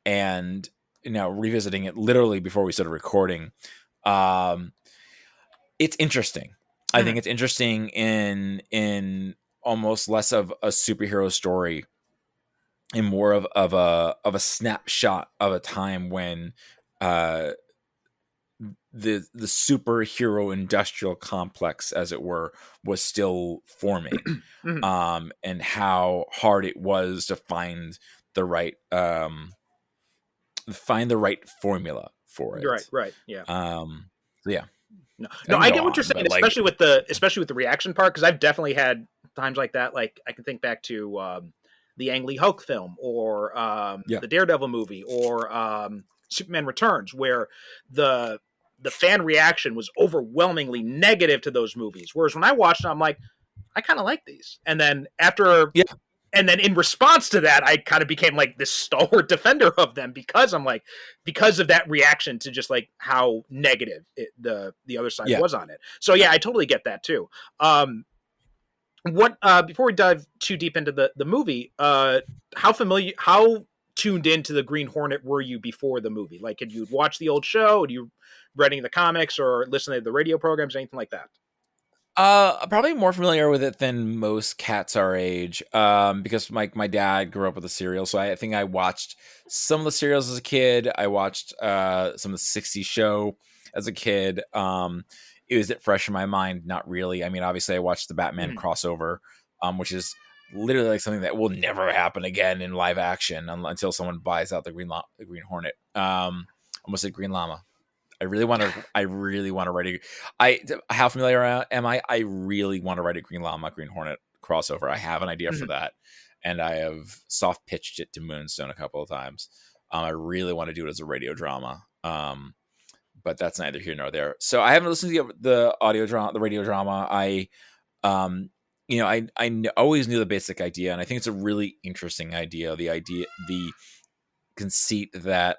and revisiting it literally before we started recording. It's interesting. I think it's interesting in almost less of a superhero story and more of a snapshot of a time when the superhero industrial complex, as it were, was still forming, and how hard it was to find the right formula for it. Right. Yeah. Yeah. No, I get what you're saying, especially with the reaction part, because I've definitely had times like that. Like I can think back to the Ang Lee Hulk film, or the Daredevil movie, or Superman Returns, where the fan reaction was overwhelmingly negative to those movies. Whereas when I watched them, I'm like, I kind of like these. And then and then in response to that, I kind of became like this stalwart defender of them because of that reaction to just like how negative the other side was on it. So yeah, I totally get that too. Before we dive too deep into the movie, how tuned into the Green Hornet were you before the movie? Like, had you watched the old show? Had you read any of the comics or listened to the radio programs, anything like that? Probably more familiar with it than most cats our age, because my dad grew up with the serial, so I think I watched some of the serials as a kid. I watched some of the '60s show as a kid. Is it fresh in my mind? Not really. I mean, obviously, I watched the Batman crossover, which is literally like something that will never happen again in live action until someone buys out the Green Hornet. Almost said Green Llama. I really want to write how familiar am I? I really want to write a Green Llama, Green Hornet crossover. I have an idea for that, and I have soft pitched it to Moonstone a couple of times. I really want to do it as a radio drama. But that's neither here nor there. So I haven't listened to the audio drama, the radio drama. I always knew the basic idea, and I think it's a really interesting idea. The conceit that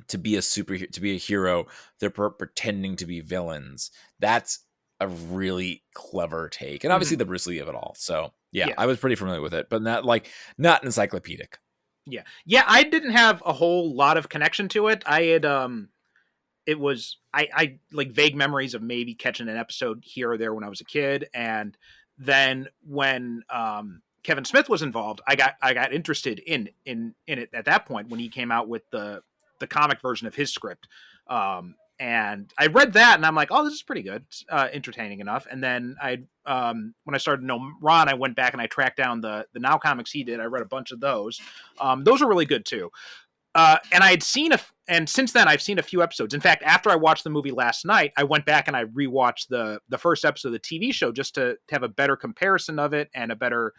to be a superhero, to be a hero, they're pretending to be villains. That's a really clever take, and obviously the Bruce Lee of it all. So yeah, I was pretty familiar with it, but not encyclopedic. Yeah. I didn't have a whole lot of connection to it. I had I like vague memories of maybe catching an episode here or there when I was a kid, and then when Kevin Smith was involved, I got interested in it at that point when he came out with the comic version of his script. And I read that and I'm like, oh, this is pretty good. It's, entertaining enough. And then when I started to know Ron, I went back and I tracked down the Now comics he did. I read a bunch of those. Those are really good too. And I had seen and since then I've seen a few episodes. In fact, after I watched the movie last night, I went back and I rewatched the first episode of the TV show just to have a better comparison of it and a better.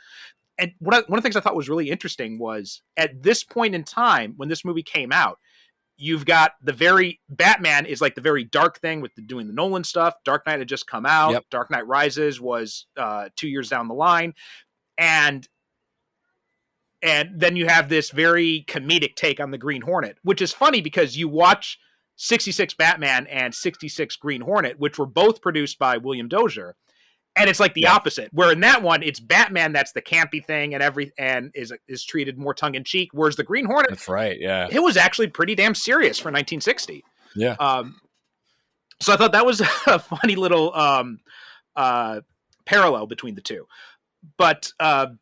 And one of the things I thought was really interesting was at this point in time when this movie came out, you've got Batman is like the very dark thing with doing the Nolan stuff. Dark Knight had just come out. Yep. Dark Knight Rises was 2 years down the line. And then you have this very comedic take on the Green Hornet, which is funny because you watch 66 Batman and 66 Green Hornet, which were both produced by William Dozier. And it's like the opposite, where in that one, it's Batman that's the campy thing and is treated more tongue in cheek. Whereas the Green Hornet, that's right, yeah, it was actually pretty damn serious for 1960. Yeah. So I thought that was a funny little parallel between the two. But so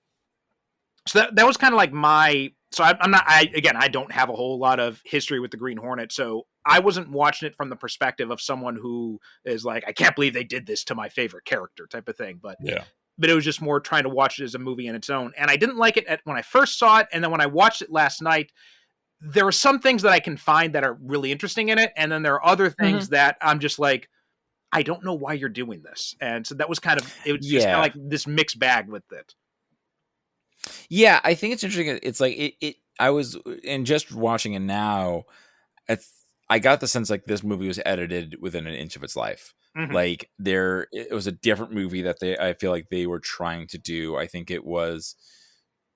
that was kind of like my. So I don't have a whole lot of history with the Green Hornet, so I wasn't watching it from the perspective of someone who is like, I can't believe they did this to my favorite character type of thing. But it was just more trying to watch it as a movie in its own. And I didn't like it when I first saw it. And then when I watched it last night, there are some things that I can find that are really interesting in it. And then there are other things that I'm just like, I don't know why you're doing this. And so that was just kind of like this mixed bag with it. Yeah, I think it's interesting. It's like I was in just watching it now. I got the sense like this movie was edited within an inch of its life. Like it was a different movie that I feel like they were trying to do. I think it was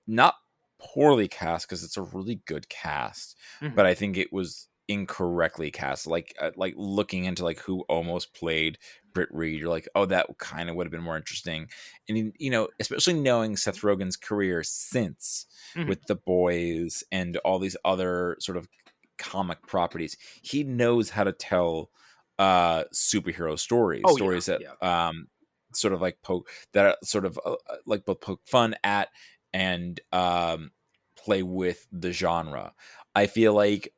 not poorly cast because it's a really good cast, but I think it was incorrectly cast. Like looking into like who almost played Britt Reed, you're like, oh, that kind of would have been more interesting. And especially knowing Seth Rogen's career since with The Boys and all these other sort of comic properties, he knows how to tell superhero stories, that sort of like poke fun at and play with the genre. I feel like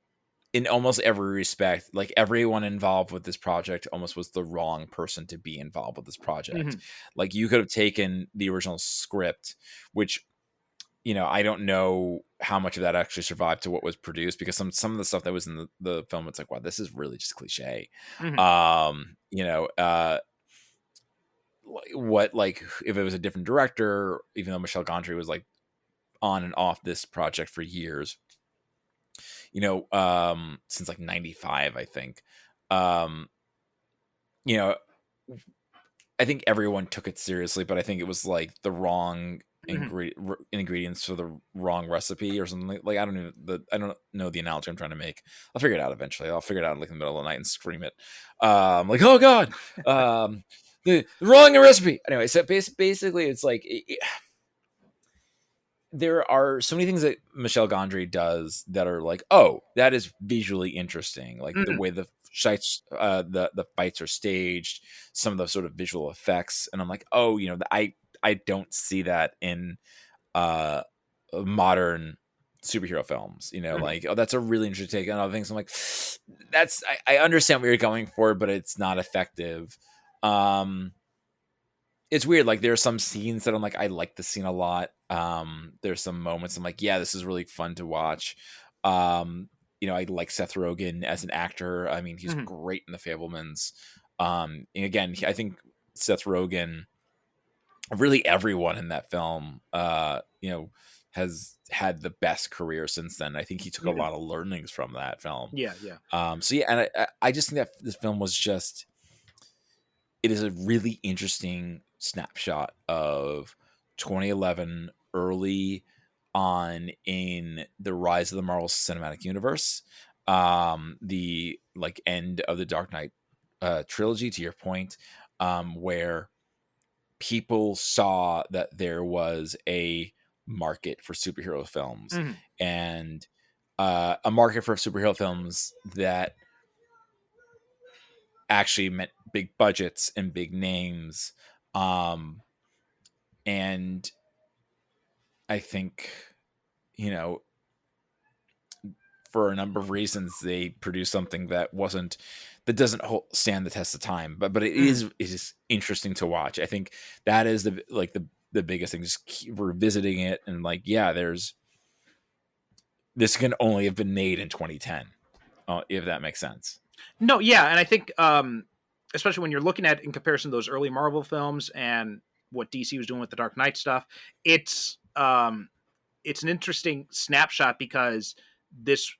in almost every respect, like everyone involved with this project almost was the wrong person to be involved with this project. Like you could have taken the original script, which, I don't know how much of that actually survived to what was produced, because some of the stuff that was in the film, it's like, wow, this is really just cliche. What, like, if it was a different director, even though Michel Gondry was like on and off this project for years, since like 95, I think, I think everyone took it seriously, but I think it was like the wrong ingredients for the wrong recipe or something. Like I don't know the analogy I'm trying to make. I'll figure it out eventually. I'll figure it out like in the middle of the night and scream it. Like, oh God, the wrong recipe. Anyway, so basically it's like, there are so many things that Michel Gondry does that are like, oh, that is visually interesting. Like the way the fights are staged, some of the sort of visual effects. And I'm like, oh, I don't see that in modern superhero films, like, oh, that's a really interesting take on other things. I'm like, I understand what you're going for, but it's not effective. it's weird. Like there are some scenes that I'm like, I like the scene a lot. There's some moments I'm like, yeah, this is really fun to watch. I like Seth Rogen as an actor. I mean, he's great in The Fabelmans. And again, I think Seth Rogen, really everyone in that film, has had the best career since then. I think he took a lot of learnings from that film. Yeah. So yeah, and I just think that this film was just, it is a really interesting snapshot of 2011, early on in the rise of the Marvel Cinematic Universe, the like end of the Dark Knight trilogy, to your point, where people saw that there was a market for superhero films, and a market for superhero films that actually meant big budgets and big names. And I think, for a number of reasons, they produced something that doesn't stand the test of time, but it is interesting to watch. I think that is the biggest thing, just keep revisiting it, and like, yeah, this can only have been made in 2010, if that makes sense. No, yeah, and I think especially when you're looking at in comparison to those early Marvel films and what DC was doing with the Dark Knight stuff, it's an interesting snapshot, because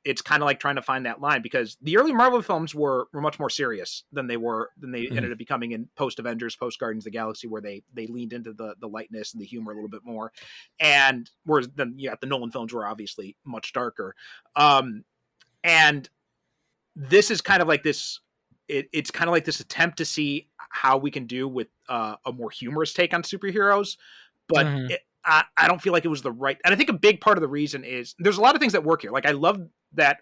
it's kind of like trying to find that line, because the early Marvel films were much more serious than they ended up becoming in post Avengers, post Guardians of the Galaxy, where they leaned into the lightness and the humor a little bit more, and whereas then the Nolan films were obviously much darker, and this is kind of like this. It's kind of like this attempt to see how we can do with a more humorous take on superheroes, but I don't feel like it was the right. And I think a big part of the reason is there's a lot of things that work here. Like I love that,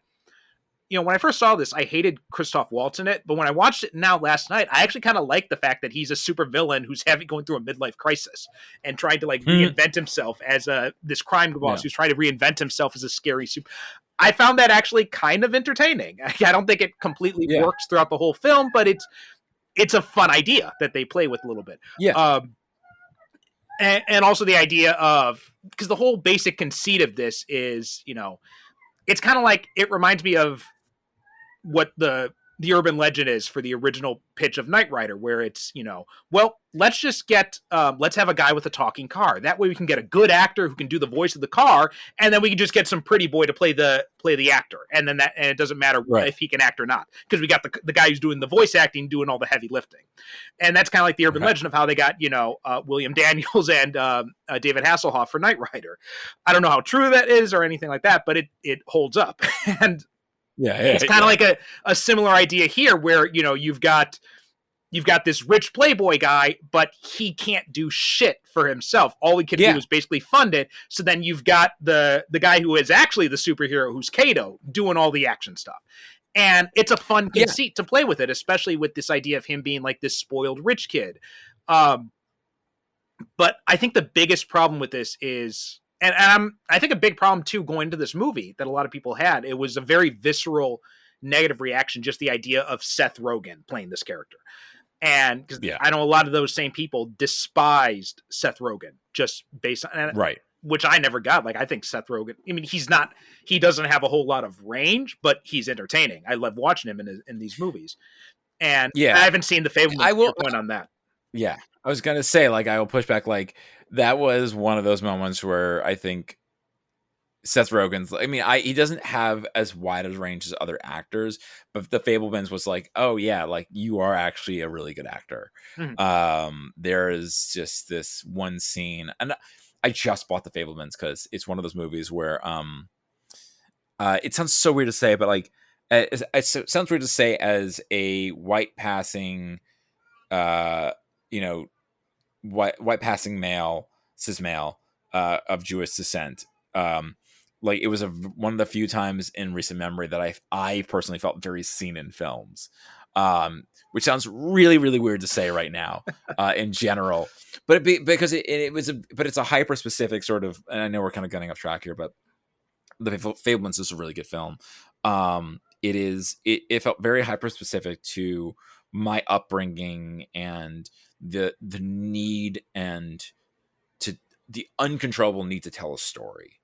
when I first saw this, I hated Christoph Waltz in it, but when I watched it now last night, I actually kind of like the fact that he's a super villain who's going through a midlife crisis and trying to like reinvent himself as this crime boss who's trying to reinvent himself as a scary super. I found that actually kind of entertaining. I don't think it completely works throughout the whole film, but it's a fun idea that they play with a little bit. Yeah. And also the idea of, because the whole basic conceit of this is, it's kind of like, it reminds me of what the urban legend is for the original pitch of Knight Rider, where it's, let's just let's have a guy with a talking car. That way we can get a good actor who can do the voice of the car, and then we can just get some pretty boy to play the actor. And then and it doesn't matter if he can act or not, because we got the guy who's doing the voice acting doing all the heavy lifting. And that's kind of like the urban legend of how they got, William Daniels and David Hasselhoff for Knight Rider. I don't know how true that is or anything like that, but it holds up. And it's kind of like a similar idea here, where you've got this rich playboy guy, but he can't do shit for himself. All he can do is basically fund it. So then you've got the guy who is actually the superhero, who's Kato, doing all the action stuff. And it's a fun conceit to play with it, especially with this idea of him being like this spoiled rich kid. But I think the biggest problem with this is, and I think a big problem too going into this movie that a lot of people had, it was a very visceral negative reaction, just the idea of Seth Rogen playing this character. And because I know a lot of those same people despised Seth Rogen just based on which I never got. Like, I think Seth Rogen, I mean, he doesn't have a whole lot of range, but he's entertaining. I love watching him in these movies. And I haven't seen The Fabelmans. I will point on that. Yeah, I was gonna say, like, I will push back. Like, that was one of those moments where I think Seth Rogen's, I mean, he doesn't have as wide a range as other actors, but The Fabelmans was like, oh yeah, like, you are actually a really good actor. There is just this one scene, and I just bought The Fabelmans because it's one of those movies where it sounds so weird to say, but like, it sounds weird to say as a white passing white passing male, cis male, of Jewish descent. Like, it was one of the few times in recent memory that I personally felt very seen in films, which sounds really, really weird to say right now, in general, but because it's a hyper specific sort of, and I know we're kind of gunning off track here, but The Fabelmans is a really good film. It felt very hyper specific to my upbringing and the need and to the uncontrollable need to tell a story.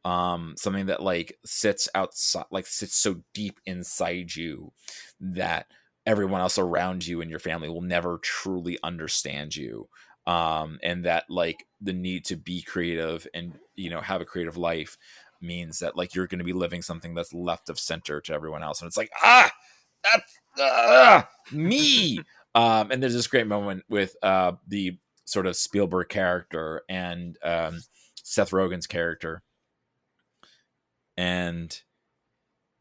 Something that like sits outside, like sits so deep inside you that everyone else around you and your family will never truly understand you. And that like the need to be creative and, you know, have a creative life means that like you're going to be living something that's left of center to everyone else. And it's like, that's me. And there's this great moment with the sort of Spielberg character and Seth Rogen's character. And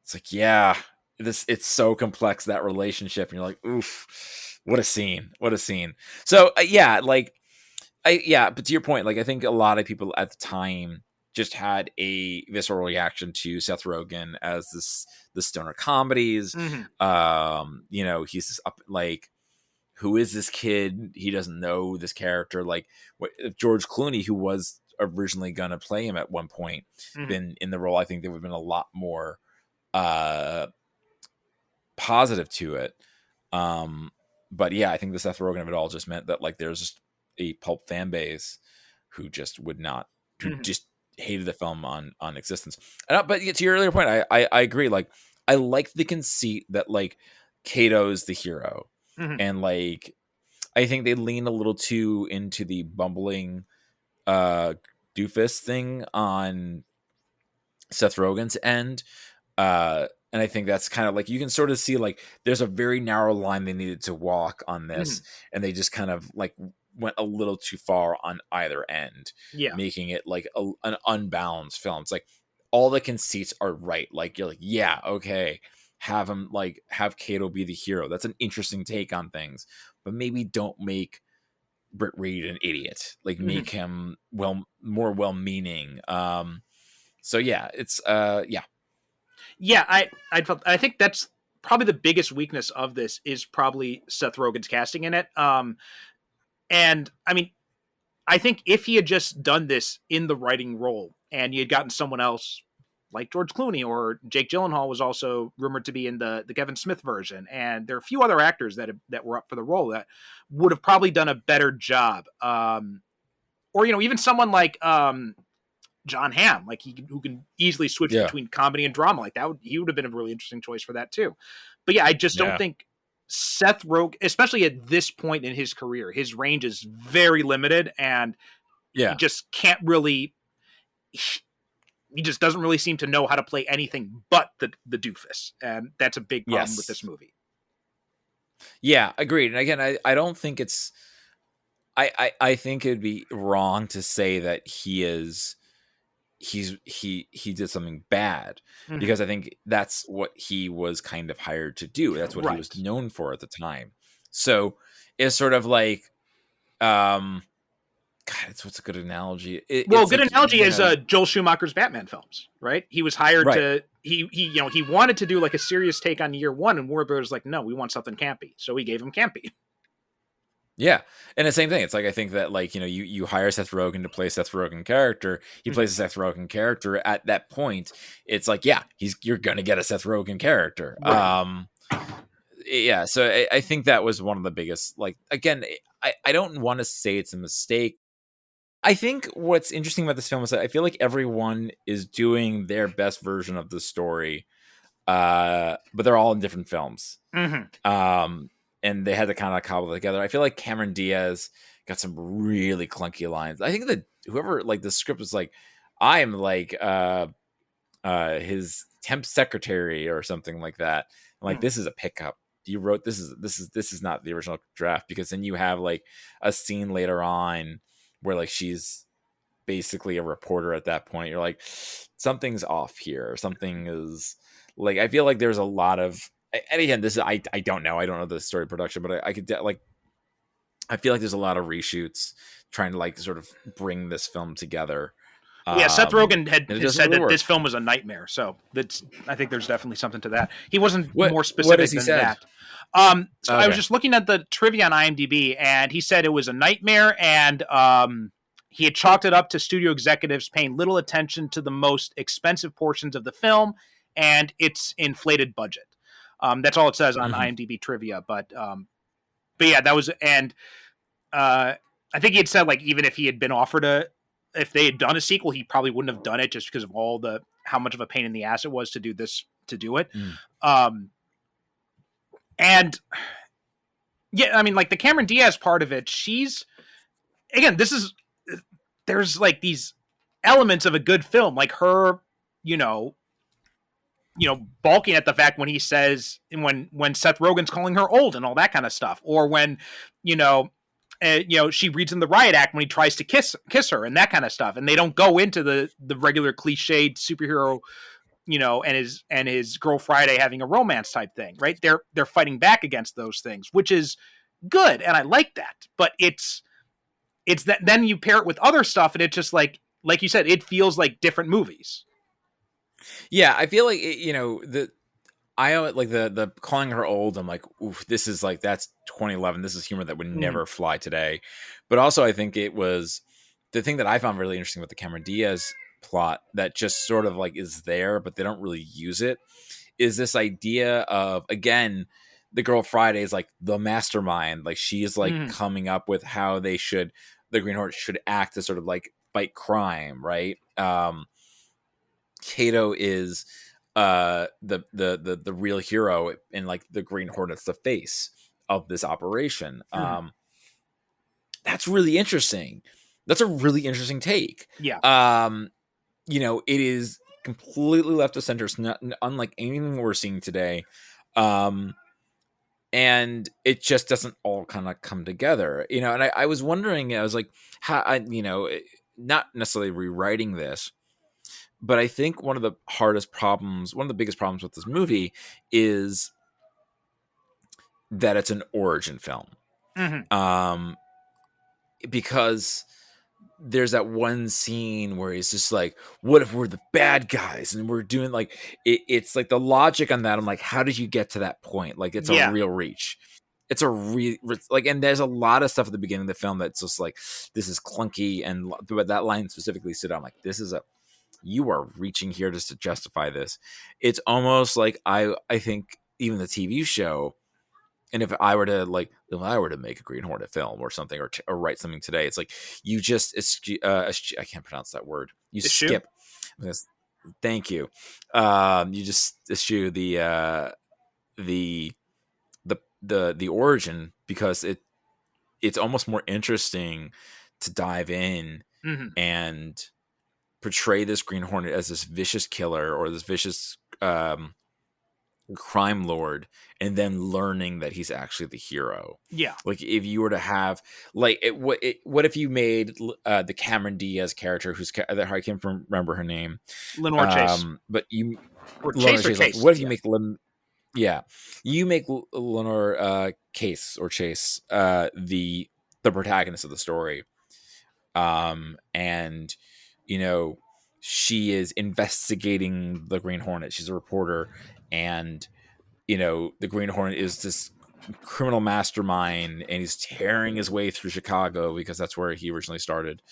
it's like, yeah, it's so complex, that relationship. And you're like, oof, what a scene. So but to your point, like I think a lot of people at the time just had a visceral reaction to Seth Rogen as the stoner comedies. You know, he's this up, like, who is this kid? He doesn't know this character. Like George Clooney, who was originally going to play him at one point, been in the role, I think there would have been a lot more positive to it. But yeah, I think the Seth Rogen of it all just meant that like there's just a pulp fan base who just would not, who just hated the film on existence. But to your earlier point, I agree. Like I like the conceit that like Kato's the hero, and like I think they lean a little too into the bumbling doofus thing on Seth Rogen's end. And I think that's kind of like, you can sort of see like there's a very narrow line they needed to walk on this, and they just kind of like went a little too far on either end, making it like an unbalanced film. It's like all the conceits are right. Like you're like, yeah, okay, have him like have Kato be the hero. That's an interesting take on things, but maybe don't make Britt Reed an idiot. Like make him more well-meaning. So yeah, it's Yeah, I think that's probably the biggest weakness of this is probably Seth Rogen's casting in it. And I mean, I think if he had just done this in the writing role and he had gotten someone else like George Clooney, or Jake Gyllenhaal was also rumored to be in the Kevin Smith version, and there are a few other actors that were up for the role that would have probably done a better job. Or, you know, even someone like John Hamm, like who can easily switch between comedy and drama, like that he would have been a really interesting choice for that too. But yeah, I just don't think Seth Rogen, especially at this point in his career, his range is very limited, and he just can't really. He just doesn't really seem to know how to play anything but the doofus, and that's a big problem with this movie. Yeah, agreed. And again, I don't think it's. I think it'd be wrong to say that he did something bad, because I think that's what he was kind of hired to do. That's what he was known for at the time. So it's sort of like, God, what's a good analogy? Good analogy is Joel Schumacher's Batman films, right? He was hired to he wanted to do like a serious take on Year One, and Warner Bros. Like, no, we want something campy, so he gave him campy. Yeah, and the same thing. It's like, I think that like, you know, you hire Seth Rogen to play Seth Rogen character. He plays a Seth Rogen character. At that point, it's like, yeah, you're gonna get a Seth Rogen character. Right. Yeah, so I think that was one of the biggest. Like, again, I don't want to say it's a mistake. I think what's interesting about this film is that I feel like everyone is doing their best version of the story, but they're all in different films. And they had to kind of cobble it together. I feel like Cameron Diaz got some really clunky lines. I think that whoever, like, the script was like, I am like his temp secretary or something like that. I'm like, this is a pickup. You wrote this is not the original draft, because then you have like a scene later on where like she's basically a reporter at that point. You're like, something's off here. Something is like, I feel like there's a lot of, and again, this is, I don't know the story production, but I could like, I feel like there's a lot of reshoots trying to like sort of bring this film together. Yeah, Seth Rogen has said that this film was a nightmare, so I think there's definitely something to that. He wasn't more specific than that. I was just looking at the trivia on IMDb, and he said it was a nightmare, and he had chalked it up to studio executives paying little attention to the most expensive portions of the film and its inflated budget. That's all it says on IMDb trivia, but but yeah, that was, and I think he had said like even if he had been offered if they had done a sequel, he probably wouldn't have done it just because of how much of a pain in the ass it was to do it. Mm. And yeah, I mean, like the Cameron Diaz part of it, again, there's like these elements of a good film, like her, you know, balking at the fact when he says when Seth Rogen's calling her old and all that kind of stuff, or when she reads in the riot act when he tries to kiss her and that kind of stuff, and they don't go into the regular cliched superhero, and his girl Friday having a romance type thing, right? They're fighting back against those things, which is good, and I like that. But it's that then you pair it with other stuff, and it just like you said, it feels like different movies. Yeah, I feel like I like the calling her old. I'm like, oof, this is like that's 2011. This is humor that would never fly today. But also, I think it was the thing that I found really interesting with the Cameron Diaz plot that just sort of like is there, but they don't really use it. Is this idea of, again, the girl Friday is like the mastermind. Like she is like coming up with how the Green Hornet should act to sort of like fight crime, right? Kato is the real hero, and like the Green Hornet's the face of this operation. That's really interesting. That's a really interesting take. Yeah. It is completely left of center. It's not unlike anything we're seeing today. And it just doesn't all kind of come together, and I was wondering, I was like, how, not necessarily rewriting this, but I think one of the biggest problems with this movie is that it's an origin film. Because there's that one scene where he's just like, what if we're the bad guys and we're doing like it's like the logic on that. I'm like, how did you get to that point? Like, it's a real reach. It's a real like, and there's a lot of stuff at the beginning of the film that's just like, this is clunky, but that line specifically stood out. I'm like, you are reaching here just to justify this. It's almost like I think even the TV show, and if I were to make a Green Hornet film or something, or write something today, it's like you just I can't pronounce that word. You skip. Thank you. You just eschew the origin, because it's almost more interesting to dive in and portray this Green Hornet as this vicious killer or this vicious crime lord, and then learning that he's actually the hero. Yeah. Like, if you were to have like what if you made the Cameron Diaz character, I can't remember her name, Lenore Chase, but you Chase or Chase. Like, what if you make you make Lenore Case or Chase the protagonist of the story, and she is investigating the Green Hornet. She's a reporter, and the Green Hornet is this criminal mastermind, and he's tearing his way through Chicago because that's where he originally started.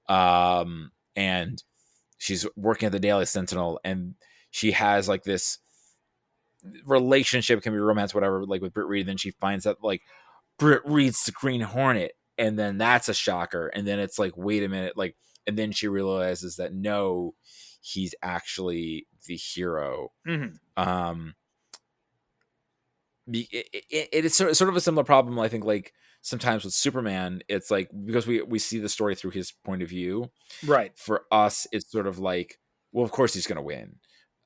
And she's working at the Daily Sentinel, and she has like this relationship, can be romance, whatever, like with Britt Reed. Then she finds that like Britt Reed's the Green Hornet, and then that's a shocker. And then it's like, wait a minute, like, and then she realizes that no, he's actually the hero. It is sort of a similar problem, I think, like sometimes with Superman. It's like, because we see the story through his point of view, right? For us, it's sort of like, well, of course he's going to win,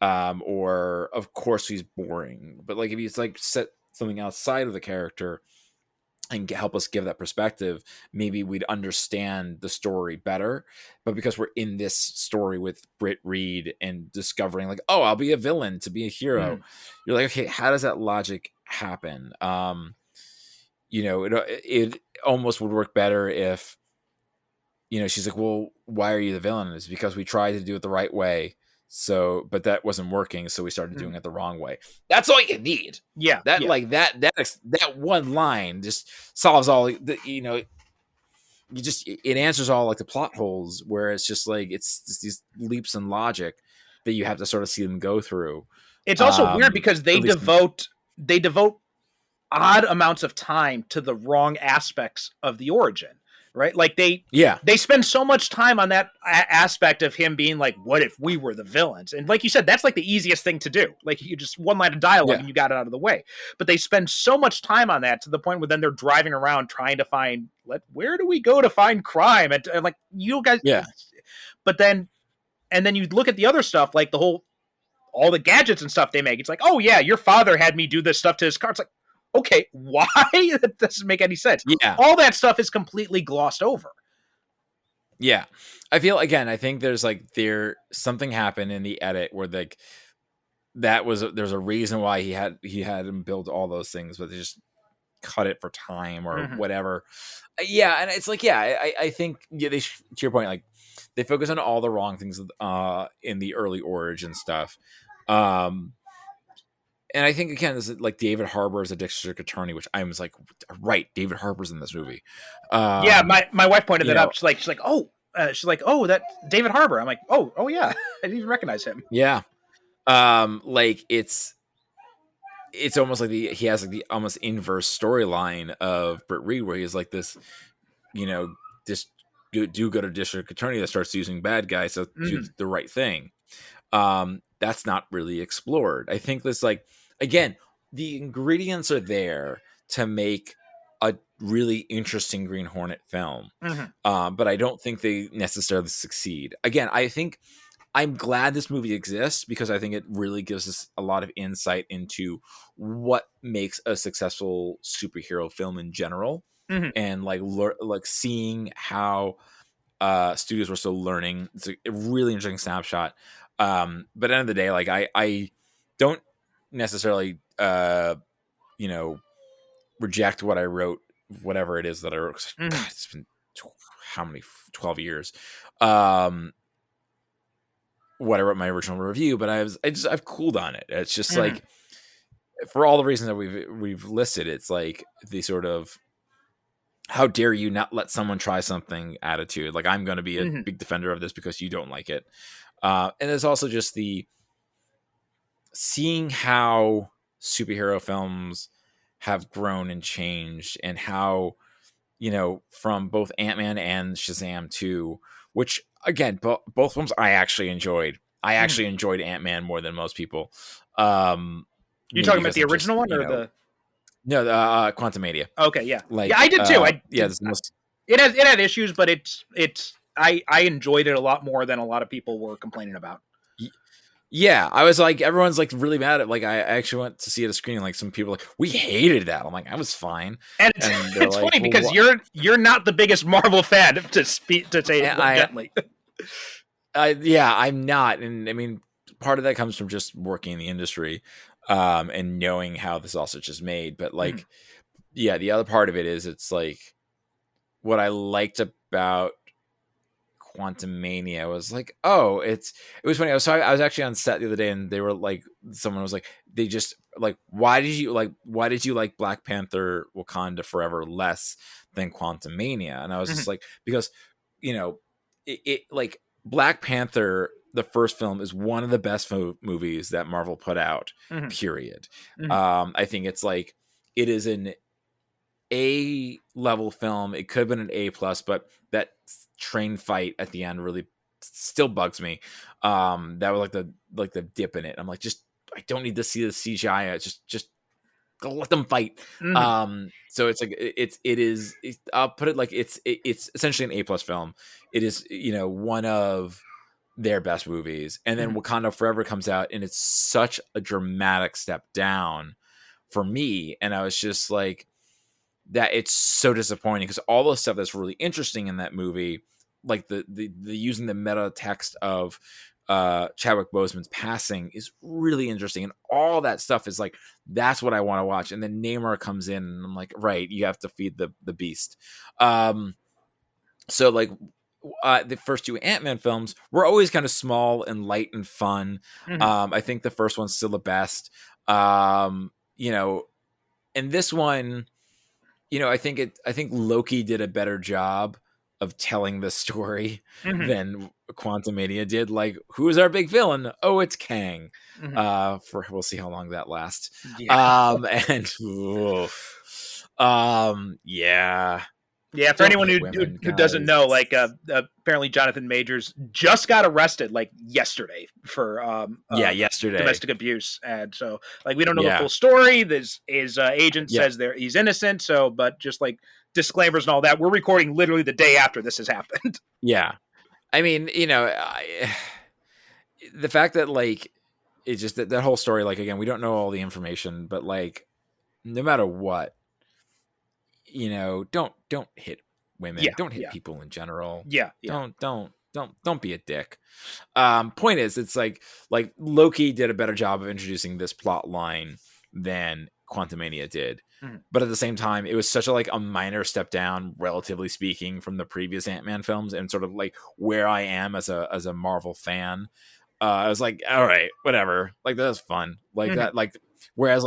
or of course he's boring. But like, if he's like set something outside of the character and help us give that perspective, maybe we'd understand the story better. But because we're in this story with Britt Reed and discovering like, oh, I'll be a villain to be a hero, you're like, okay, how does that logic happen? It almost would work better if, she's like, well, why are you the villain? It's because we tried to do it the right way. So, but that wasn't working, so we started doing it the wrong way. That's all you need. Yeah, like that one line just solves all the, it answers all like the plot holes, where it's just like, it's just these leaps in logic that you have to sort of see them go through. It's also weird because they devote odd amounts of time to the wrong aspects of the origin, right? Like they spend so much time on that aspect of him being like, what if we were the villains? And like you said, that's like the easiest thing to do. Like you just one line of dialogue and you got it out of the way. But they spend so much time on that to the point where then they're driving around trying to find, where do we go to find crime? And like, you guys, but then, and then you look at the other stuff, like all the gadgets and stuff they make. It's like, oh yeah, your father had me do this stuff to his car. It's like, okay, why? That doesn't make any sense. Yeah. All that stuff is completely glossed over. Yeah. I think there's something happened in the edit where like there's a reason why he had him build all those things, but they just cut it for time or whatever. Yeah. And it's like, I think to your point, like they focus on all the wrong things in the early origin stuff. And I think again, this is like David Harbour as a district attorney, which I was like, right, David Harbour's in this movie. My wife pointed that out. She's like, oh, that David Harbour. I'm like, oh yeah, I didn't even recognize him. Yeah, like it's almost like he has like the almost inverse storyline of Britt Reed, where he's like this, this do-gooder district attorney that starts using bad guys to do the right thing. That's not really explored. I think this, like, again, the ingredients are there to make a really interesting Green Hornet film. But I don't think they necessarily succeed. Again, I think I'm glad this movie exists because I think it really gives us a lot of insight into what makes a successful superhero film in general. And like seeing how studios were still learning. It's a really interesting snapshot. But at the end of the day, like I don't necessarily reject what I wrote, whatever it is that I wrote. God, it's been how many 12 years what I wrote my original review, but I've cooled on it. It's just like, for all the reasons that we've listed, it's like the sort of, how dare you not let someone try something attitude. Like, I'm going to be a big defender of this because you don't like it. And there's also just the seeing how superhero films have grown and changed, and how, from both Ant-Man and Shazam 2, which again, both films I actually enjoyed. I actually enjoyed Ant-Man more than most people. You talking about the original one or the? No, the Quantumania. Okay, yeah, like, I did too. It had issues, but I enjoyed it a lot more than a lot of people were complaining about. Yeah, I was like, everyone's like really mad at, like, I actually went to see it at a screening. Like, some people like, we hated that. I'm like, I was fine. And it's funny because you're not the biggest Marvel fan to say it gently. I'm not, and I mean, part of that comes from just working in the industry, and knowing how this all such is made. But like, the other part of it is, it's like, what I liked about Quantumania was like, it was funny. I was actually on set the other day, and they were like, someone was like, they just like, why did you like Black Panther Wakanda Forever less than Quantumania? And I was just like, because it like, Black Panther, the first film, is one of the best movies that Marvel put out, period. I think it's like, it is an A level film. It could have been an A plus, but that train fight at the end really still bugs me. That was like the dip in it. I'm like, I don't need to see the CGI. Just let them fight. So it's like, it is. I'll put it like, it's essentially an A plus film. It is, one of their best movies. And then Wakanda Forever comes out, and it's such a dramatic step down for me. And I was just like, that it's so disappointing, because all the stuff that's really interesting in that movie, like the using the meta text of Chadwick Boseman's passing, is really interesting, and all that stuff is like, that's what I want to watch. And then Namor comes in, and I'm like, right, you have to feed the beast. So like, the first two Ant-Man films were always kind of small and light and fun. I think the first one's still the best. And this one, I think Loki did a better job of telling the story Mhm. than Quantumania did. Like, who's our big villain? Oh, it's Kang. Mhm. We'll see how long that lasts. Yeah. And oof. Yeah. Yeah, for Don't anyone hit women, who doesn't guys. know, like apparently Jonathan Majors just got arrested like yesterday for Yeah, yesterday. domestic abuse, and so like we don't know the Yeah. full story. His agent Yeah. says he's innocent, so but just like disclaimers and all that. We're recording literally the day after this has happened. Yeah. I mean, the fact that like it's just that whole story, like, again, we don't know all the information, but like no matter what, don't hit women, Yeah, don't hit yeah, people in general. yeah, yeah. Don't be a dick. Point is, it's like Loki did a better job of introducing this plot line than Quantumania did. Mhm. But at the same time, it was such a minor step down, relatively speaking, from the previous Ant-Man films, and sort of like where I am as a Marvel fan. I was like, all right, whatever. Like, that's fun. Like Mhm. that. Like, whereas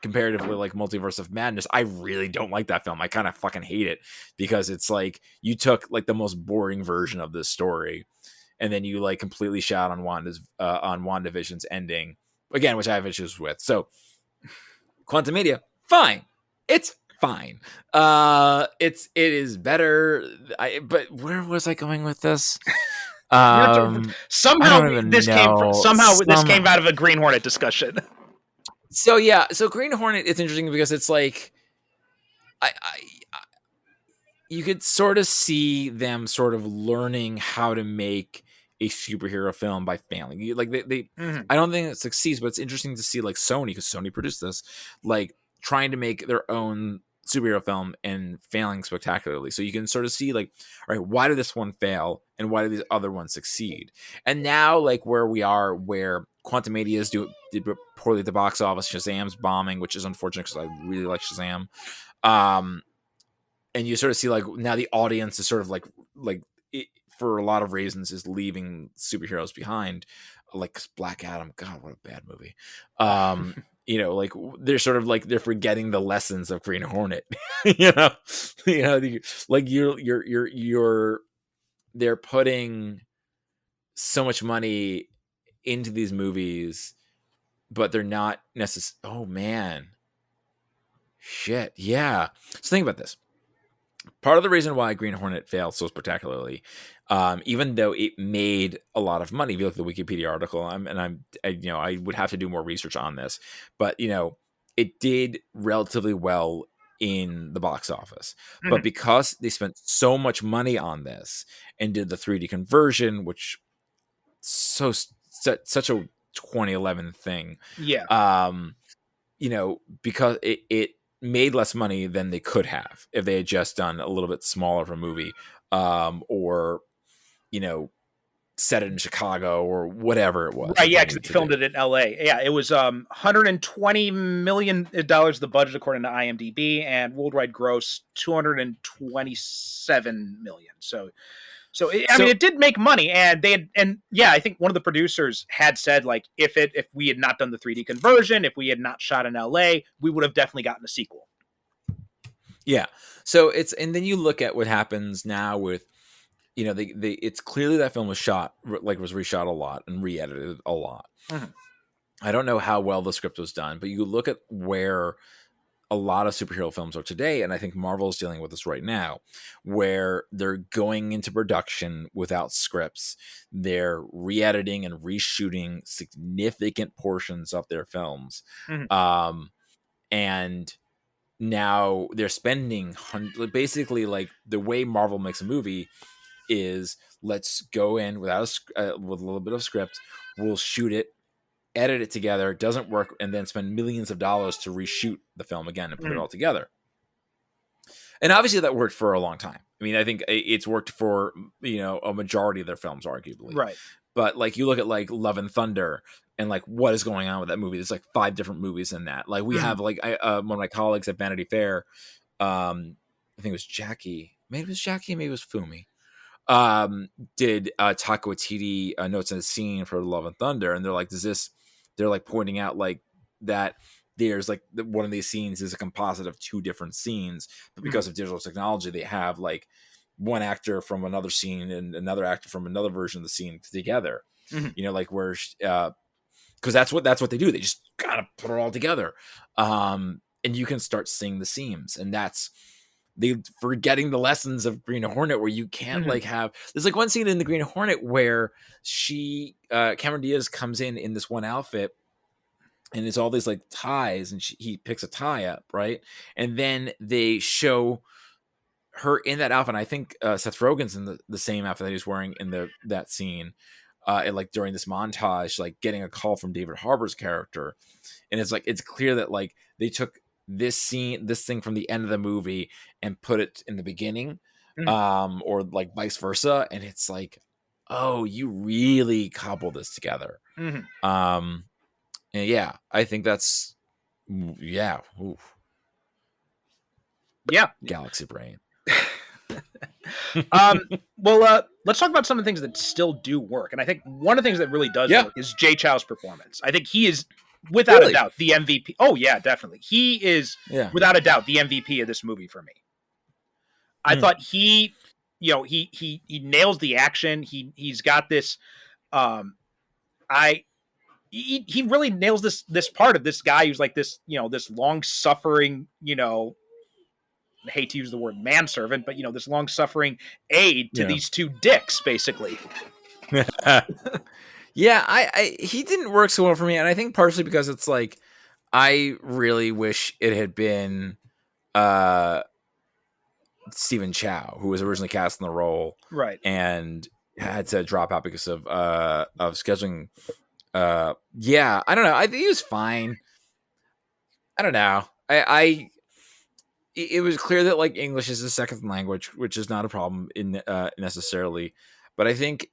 comparatively, like Multiverse of Madness, I really don't like that film. I kind of fucking hate it because it's like you took like the most boring version of this story, and then you like completely shot on WandaVision's ending again, which I have issues with. So, Quantumania, fine. It's fine. It is better. But where was I going with this? Somehow I don't even this know. this came out of a Green Hornet discussion. So yeah, so Green Hornet, it's interesting because it's like I you could sort of see them sort of learning how to make a superhero film by failing. Like they Mhm. I don't think it succeeds, but it's interesting to see like Sony, because Sony produced this, like trying to make their own superhero film and failing spectacularly. So you can sort of see like, all right, why did this one fail and why did these other ones succeed? And now like where we are, where Quantumania did poorly at the box office, Shazam's bombing, which is unfortunate because I really like Shazam. And you sort of see like now the audience is sort of like it, for a lot of reasons, is leaving superheroes behind, like Black Adam. God, what a bad movie. Like they're sort of like they're forgetting the lessons of Green Hornet. Like they're putting so much money into these movies, but they're not necessarily. Oh man, shit, yeah. So think about this. Part of the reason why Green Hornet failed so spectacularly, even though it made a lot of money, if you look at the Wikipedia article, I would have to do more research on this, but it did relatively well in the box office. Mhm. But because they spent so much money on this and did the 3D conversion, which such a 2011 thing, Yeah. because it made less money than they could have if they had just done a little bit smaller of a movie, or set it in Chicago or whatever it was. Right, yeah, because needed they to filmed do. it in L.A. Yeah, it was $120 million the budget according to IMDb, and worldwide gross $227 million. I mean, it did make money, and I think one of the producers had said like if we had not done the 3D conversion, if we had not shot in L.A., we would have definitely gotten a sequel. Yeah. So and then you look at what happens now with, it's clearly that film was reshot a lot and re-edited a lot. Mhm. I don't know how well the script was done, but you look at where a lot of superhero films are today, and I think Marvel is dealing with this right now, where they're going into production without scripts. They're re-editing and reshooting significant portions of their films. Mhm. And now they're spending basically, like, the way Marvel makes a movie is, let's go in with a little bit of script, we'll shoot it, edit it together, it doesn't work, and then spend millions of dollars to reshoot the film again and put it all together. And obviously that worked for a long time. I mean, I think it's worked for a majority of their films, arguably. Right. But like you look at like Love and Thunder and like what is going on with that movie. There's like 5 different movies in that. Like we have like one of my colleagues at Vanity Fair, I think it was Jackie, maybe it was Fumi, did Taika Waititi notes in the scene for Love and Thunder, and they're like, they're like pointing out like that there's like one of these scenes is a composite of 2 different scenes, but because of digital technology, they have like one actor from another scene and another actor from another version of the scene together. You know, like where because that's what they do. They just kind of put it all together, and you can start seeing the seams, and that's they forgetting the lessons of Green Hornet, where you can't like have. There's like one scene in the Green Hornet where Cameron Diaz comes in this one outfit, and it's all these like ties, and he picks a tie up, right, and then they show her in that outfit. And I think Seth Rogen's in the same outfit that he was wearing in that scene. And like during this montage, like getting a call from David Harbour's character, and it's like it's clear that like they took this thing from the end of the movie and put it in the beginning, or like vice versa, and it's like, oh, you really cobble this together. And yeah, I think that's galaxy brain. Well, let's talk about some of the things that still do work. And I think one of the things that really does work is Jay Chou's performance. I think he is, without a doubt, the MVP. Oh, yeah, definitely. He is, without a doubt, the MVP of this movie for me. I thought he nails the action. He's got this. He really nails this part of this guy who's like this, this long suffering, I hate to use the word manservant, but this long-suffering aide to these two dicks, basically. Yeah, he didn't work so well for me, and I think partially because it's like I really wish it had been Stephen Chow, who was originally cast in the role, right, and had to drop out because of scheduling. Yeah, I don't know. I think he was fine. I don't know. It was clear that like English is a second language, which is not a problem in necessarily, but I think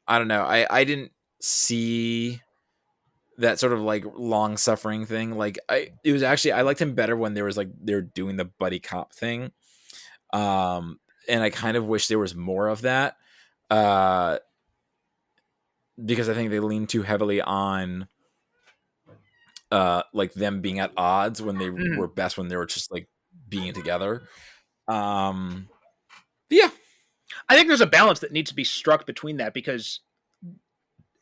I don't know. I didn't see that sort of like long suffering thing. Like it was actually I liked him better when there was like they're doing the buddy cop thing, and I kind of wish there was more of that, because I think they lean too heavily on like them being at odds when they were best when they were just like being together. Yeah, I think there's a balance that needs to be struck between that, because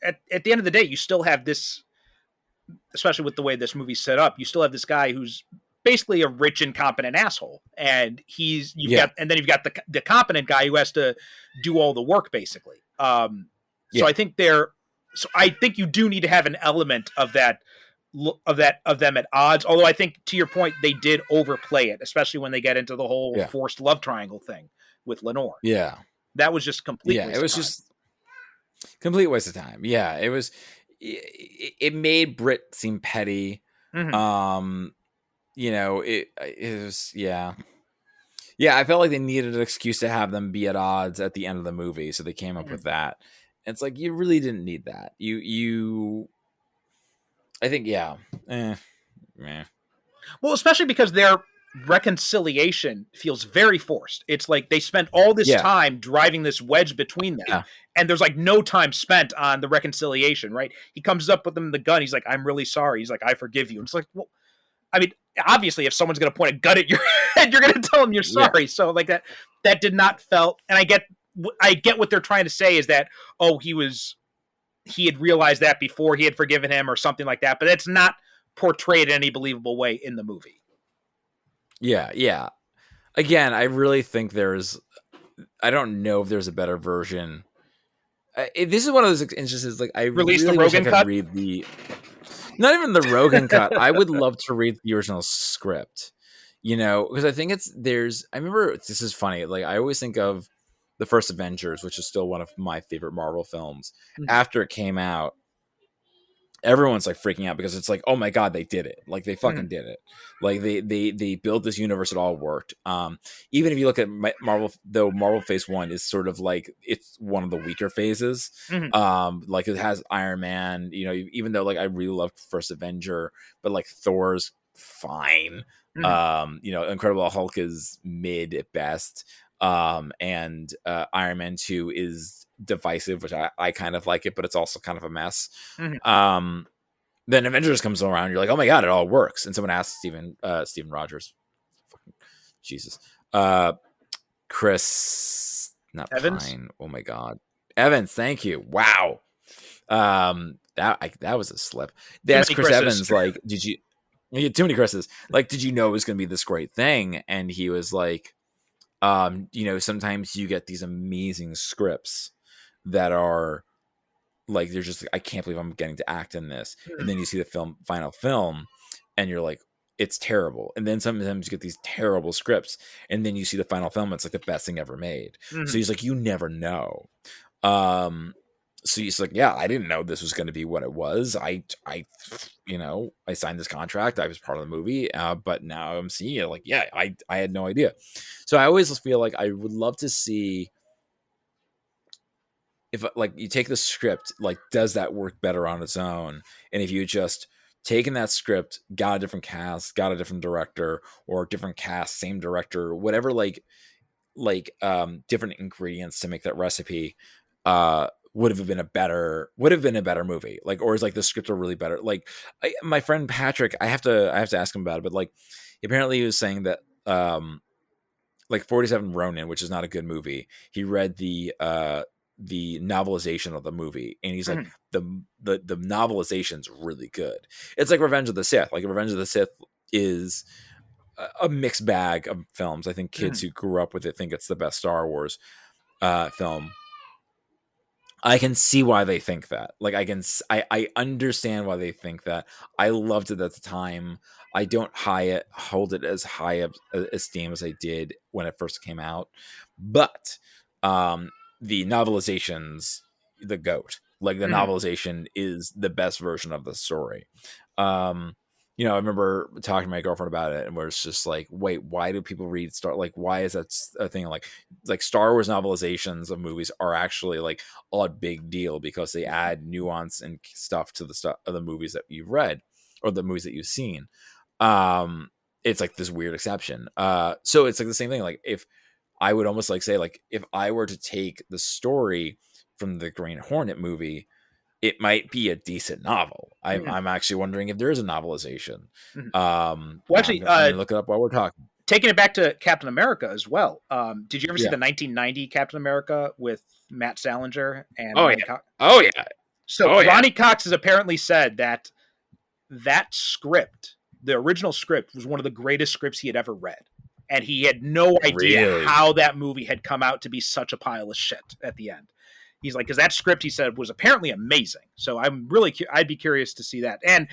at the end of the day, you still have this, especially with the way this movie's set up, you still have this guy who's basically a rich, incompetent asshole, and you've got the competent guy who has to do all the work, basically. So I think I think you do need to have an element of that. Of them at odds, although I think to your point they did overplay it, especially when they get into the whole forced love triangle thing with Lenore. That was just complete waste it was of time. just complete waste of time. It made Britt seem petty. It was I felt like they needed an excuse to have them be at odds at the end of the movie, so they came up with that. And it's like you really didn't need that. I think, Well, especially because their reconciliation feels very forced. It's like they spent all this time driving this wedge between them, and there's like no time spent on the reconciliation, right? He comes up with them the gun. He's like, "I'm really sorry." He's like, "I forgive you." And it's like, well, I mean, obviously, if someone's going to point a gun at your head, you're going to tell them you're sorry. So like that did not felt, and I get what they're trying to say is that, oh, he had realized that before he had forgiven him or something like that, but it's not portrayed in any believable way in the movie. Yeah. Again, I really think I don't know if there's a better version. This is one of those instances, like I Release really the wish I Rogan could cut? read not even the Rogan cut. I would love to read the original script, because I think I remember, this is funny. Like I always think of the first Avengers, which is still one of my favorite Marvel films. After it came out, everyone's like freaking out because it's like, oh my God, they did it. Like they fucking did it. Like they built this universe. It all worked. Even if you look at Marvel, though, Marvel Phase 1 is sort of like, it's one of the weaker phases. Like it has Iron Man, even though like I really loved First Avenger, but like Thor's fine. Incredible Hulk is mid at best. And Iron Man 2 is divisive, which I kind of like it, but it's also kind of a mess. Then Avengers comes around, you're like, oh my God, it all works. And someone asks Steven Rogers, fucking Jesus, Chris Not Evans? Pine. Oh my God. Evans, thank you. Wow. That was a slip. Too That's many Chris Chris's. Evans. Like, did you? You had too many Chris's. Like, did you know it was going to be this great thing? And he was like, sometimes you get these amazing scripts that are like, they're just like, I can't believe I'm getting to act in this. And then you see the final film, and you're like, it's terrible. And then sometimes you get these terrible scripts, and then you see the final film, it's like the best thing ever made. So he's like, you never know. So he's like, yeah, I didn't know this was going to be what it was. I signed this contract. I was part of the movie, but now I'm seeing it. Like, yeah, I had no idea. So I always feel like I would love to see if, like, you take the script, like, does that work better on its own? And if you just taken that script, got a different cast, got a different director, or different cast, same director, whatever, different ingredients to make that recipe, would have been a better movie. Like, or is like the script are really better. Like, my friend Patrick, I have to ask him about it, but like, apparently he was saying that, like 47 Ronin, which is not a good movie, he read the novelization of the movie, and he's like, the novelization's really good. It's like Revenge of the Sith. Like, Revenge of the Sith is a mixed bag of films. I think kids who grew up with it think it's the best Star Wars film. I can see why they think that. Like, I understand why they think that. I loved it at the time. I don't hold it as high of esteem as I did when it first came out. But the novelization's the GOAT. Like, the novelization is the best version of the story. I remember talking to my girlfriend about it, and where it's just like, wait, why do people read like, why is that a thing? Like Star Wars novelizations of movies are actually like a big deal, because they add nuance and stuff to the stuff of the movies that you've read or the movies that you've seen. It's like this weird exception. So it's like the same thing. Like, if I would almost like say, like, if I were to take the story from the Green Hornet movie, it might be a decent novel. I'm actually wondering if there is a novelization. Well, actually, I'm gonna look it up while we're talking. Taking it back to Captain America as well. Did you ever see the 1990 Captain America with Matt Salinger and Ronnie Cox? Oh yeah. So Ronnie Cox has apparently said that script, the original script, was one of the greatest scripts he had ever read. And he had no idea how that movie had come out to be such a pile of shit at the end. He's like, because that script, he said, was apparently amazing. So I'd be curious to see that. And,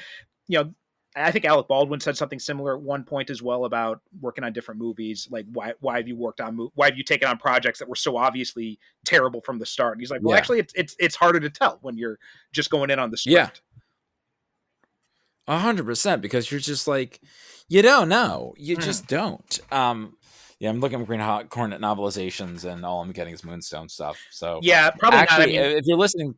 I think Alec Baldwin said something similar at one point as well about working on different movies. Like, why have you taken on projects that were so obviously terrible from the start? And he's like, well, actually, it's harder to tell when you're just going in on the script. 100%, because you're just like, you don't know. You just don't. I'm looking at Green Hornet novelizations, and all I'm getting is Moonstone stuff. So yeah, probably actually, not. If you're listening,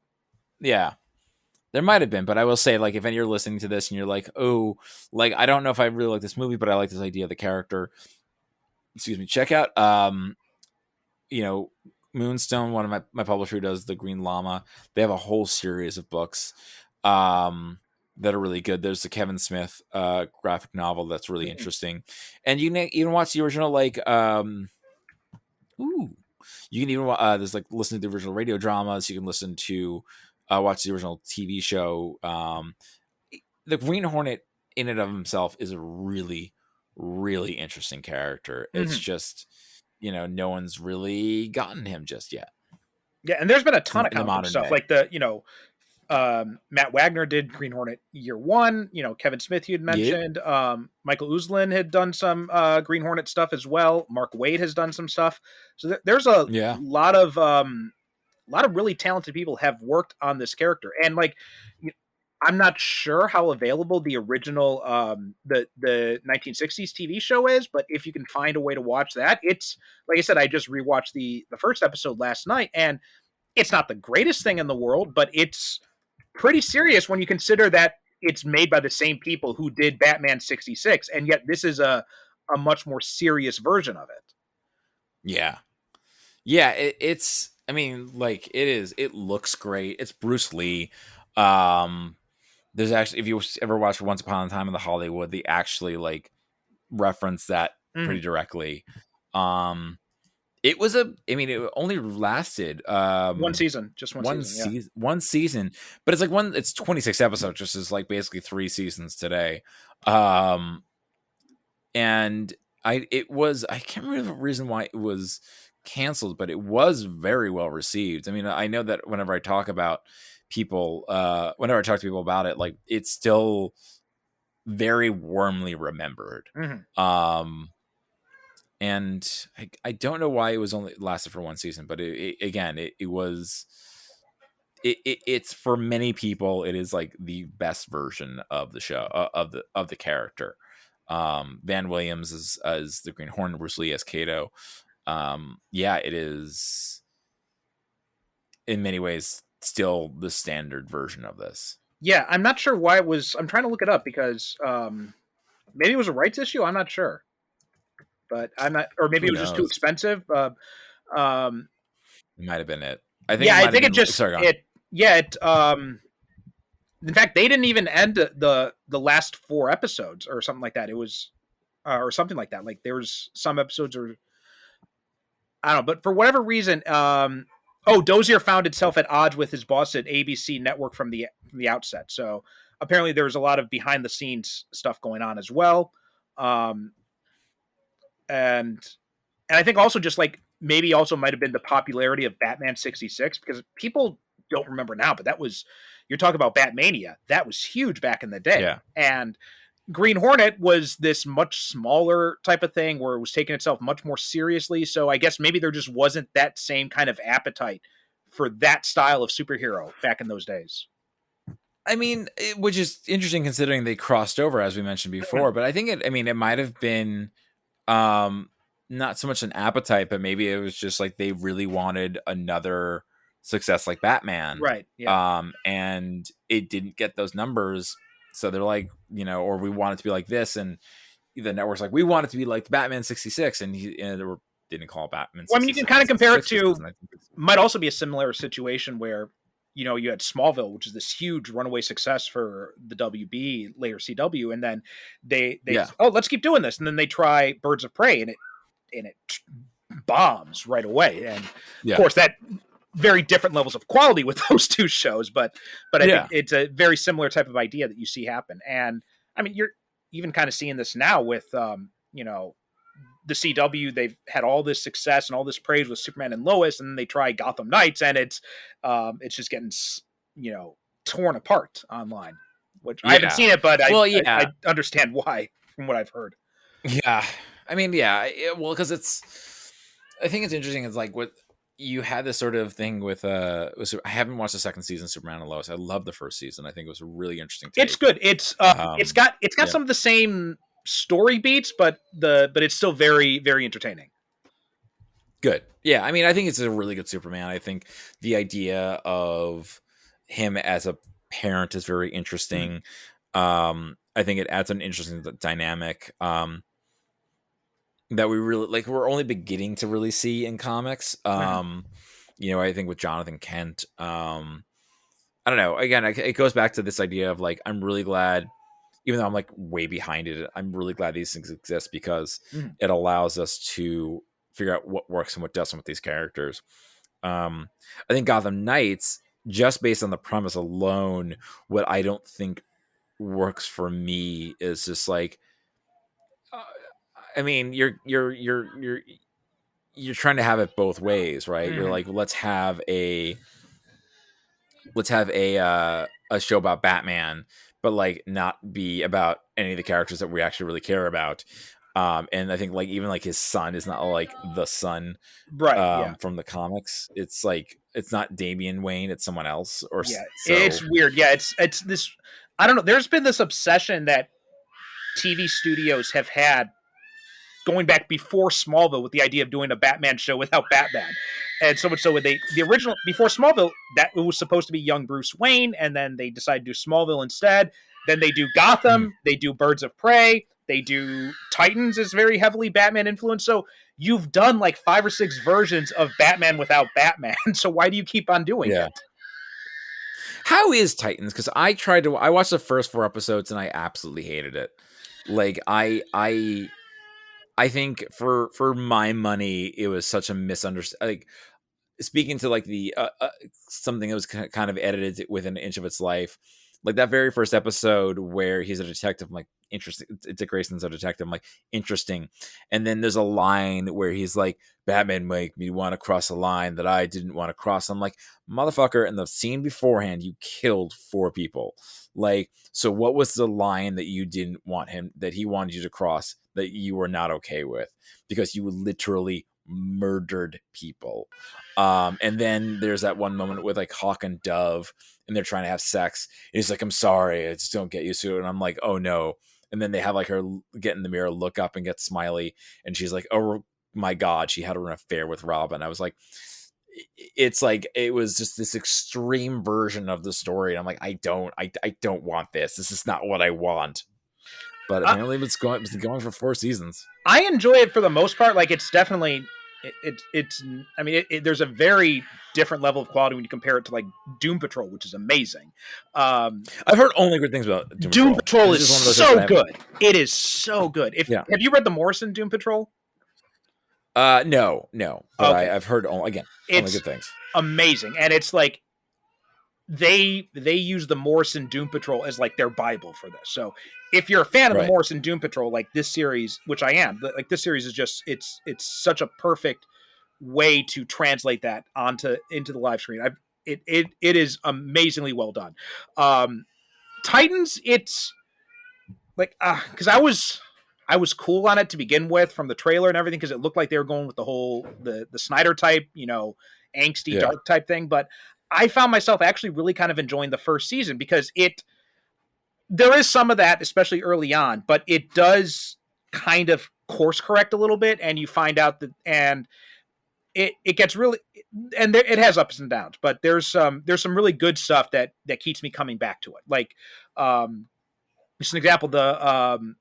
there might have been, but I will say, like, if you're listening to this and you're like, oh, like, I don't know if I really like this movie, but I like this idea of the character. Excuse me. Check out, Moonstone. One of my publisher who does the Green Llama. They have a whole series of books that are really good. There's the Kevin Smith graphic novel that's really interesting, and you can even watch the original. Like, you can even there's like listen to the original radio dramas. You can listen to watch the original TV show. The Green Hornet in and of himself is a really, really interesting character. It's just, no one's really gotten him just yet. Yeah, and there's been a ton of comic stuff day. Like Matt Wagner did Green Hornet year one. Kevin Smith you had mentioned. Michael Uzlin had done some Green Hornet stuff as well. Mark Waid has done some stuff. So there's a lot of really talented people have worked on this character. And like, I'm not sure how available the original the 1960s TV show is, but if you can find a way to watch that, it's like I said, I just rewatched the first episode last night, and it's not the greatest thing in the world, but it's pretty serious when you consider that it's made by the same people who did Batman 66, and yet this is a much more serious version of it. It's I mean, like, it looks great. It's Bruce Lee. There's actually, if you ever watched Once Upon a Time in the Hollywood, they actually like reference that pretty directly. It was it only lasted One season, just one season. Yeah. one season, but it's 26 episodes, just as like basically 3 seasons today. Um and I can't remember the reason why it was canceled, but it was very well received. I mean, I know that whenever I talk about people whenever I talk to people about it, like it's still very warmly remembered. Mm-hmm. And I don't know why it was only lasted for one season, but it's for many people it is like the best version of the show, of the character. Van Williams as the Green Hornet, Bruce Lee as Kato. Yeah, it is in many ways still the standard version of this. Yeah, I'm not sure why it was. I'm trying to look it up because maybe it was a rights issue. I'm not sure, but I'm not, or maybe Who it was just too knows? expensive. Um, It might have been it. I think yeah, it I might have think it been. just Sorry, go on. it. Yeah, it. In fact, they didn't even end the last 4 episodes or something like that. It was or something like that. Like there was some episodes or I don't know, but for whatever reason, Dozier found itself at odds with his boss at ABC Network from the outset. So apparently there was a lot of behind the scenes stuff going on as well. Um, and I think also just like maybe also might have been the popularity of Batman 66 because people don't remember now, but that was you're talking about Batmania. That was huge back in the day. Yeah. And Green Hornet was this much smaller type of thing where it was taking itself much more seriously. So I guess maybe there just wasn't that same kind of appetite for that style of superhero back in those days. I mean, which is interesting considering they crossed over as we mentioned before. But I think it might have been not so much an appetite, but maybe it was just like they really wanted another success like Batman, Right. Yeah. and it didn't get those numbers, so they're like, or we want it to be like this, and the network's like, we want it to be like Batman 66, and didn't call it Batman 66. Well, I mean, you can kind of compare it to seasons, might also be a similar situation where you had Smallville, which is this huge runaway success for the WB, later CW, and then they let's keep doing this, and then they try Birds of Prey, and it bombs right away, and of course that very different levels of quality with those two shows, but I think it's a very similar type of idea that you see happen, and I mean you're even kind of seeing this now with the CW. They've had all this success and all this praise with Superman and Lois, and then they try Gotham Knights, and it's just getting torn apart online. Which I haven't seen it, but I understand why from what I've heard. Yeah, I mean, because I think it's interesting. It's like what you had this sort of thing with. I haven't watched the second season of Superman and Lois. I love the first season. I think it was a really interesting take. It's good. It's got some of the same story beats, but it's still very, very entertaining. Good. Yeah, I mean, I think it's a really good Superman. I think the idea of him as a parent is very interesting. I think it adds an interesting dynamic that we really we're only beginning to really see in comics. I think with Jonathan Kent, I don't know. Again, it goes back to this idea of like, I'm really glad, even though I'm like way behind it, I'm really glad these things exist because it allows us to figure out what works and what doesn't with these characters. I think Gotham Knights, just based on the premise alone, what I don't think works for me is just like, I mean, you're trying to have it both ways, right? You're like, let's have a show about Batman, but like not be about any of the characters that we actually really care about. And I think like even like his son is not like the son, right? From the comics. It's like it's not Damian Wayne, it's someone else. Or it's weird. Yeah, it's this. I don't know. There's been this obsession that TV studios have had going back before Smallville with the idea of doing a Batman show without Batman. And so much so when the original, before Smallville, that it was supposed to be young Bruce Wayne, and then they decided to do Smallville instead. Then they do Gotham, they do Birds of Prey, they do Titans is very heavily Batman influenced. So you've done like 5 or 6 versions of Batman without Batman. So why do you keep on doing it? How is Titans? Because I watched the first 4 episodes and I absolutely hated it. Like I I think for my money, it was such a misunderstanding. Like, speaking to like the something that was kind of edited within an inch of its life, like that very first episode where he's a detective, I'm like, interesting. Dick Grayson's a detective, I'm like, interesting. And then there's a line where he's like, Batman make me want to cross a line that I didn't want to cross. I'm like, motherfucker, in the scene beforehand you killed 4 people. Like, so what was the line that you didn't want him, that he wanted you to cross, that you were not okay with? Because you literally murdered people. And then there's that one moment with like Hawk and Dove, and they're trying to have sex. And he's like, I'm sorry, I just don't get used to it. And I'm like, oh no. And then they have like her get in the mirror, look up, and get smiley. And she's like, oh my God, she had an affair with Robin. I was like, it's like, it was just this extreme version of the story. And I'm like, I don't want this. This is not what I want. But apparently it's going for 4 seasons. I enjoy it for the most part. Like, it's definitely, it's I mean, there's a very different level of quality when you compare it to like Doom Patrol, which is amazing. I've heard only good things about Doom Patrol is so good. It is so good. Have you read the Morrison Doom Patrol? No, but okay. I've heard only good things. Amazing. And it's like they use the Morrison Doom Patrol as like their Bible for this. So if you're a fan of the Morrison Doom Patrol, like this series, which I am, like this series is just, it's such a perfect way to translate that into the live screen. It is amazingly well done. Titans, it's like, cause I was cool on it to begin with from the trailer and everything, because it looked like they were going with the whole the Snyder type, angsty dark type thing. But I found myself actually really kind of enjoying the first season, because there is some of that, especially early on, but it does kind of course correct a little bit, and you find out that, and it gets really, and it has ups and downs, but there's some really good stuff that keeps me coming back to it. Like, just an example, the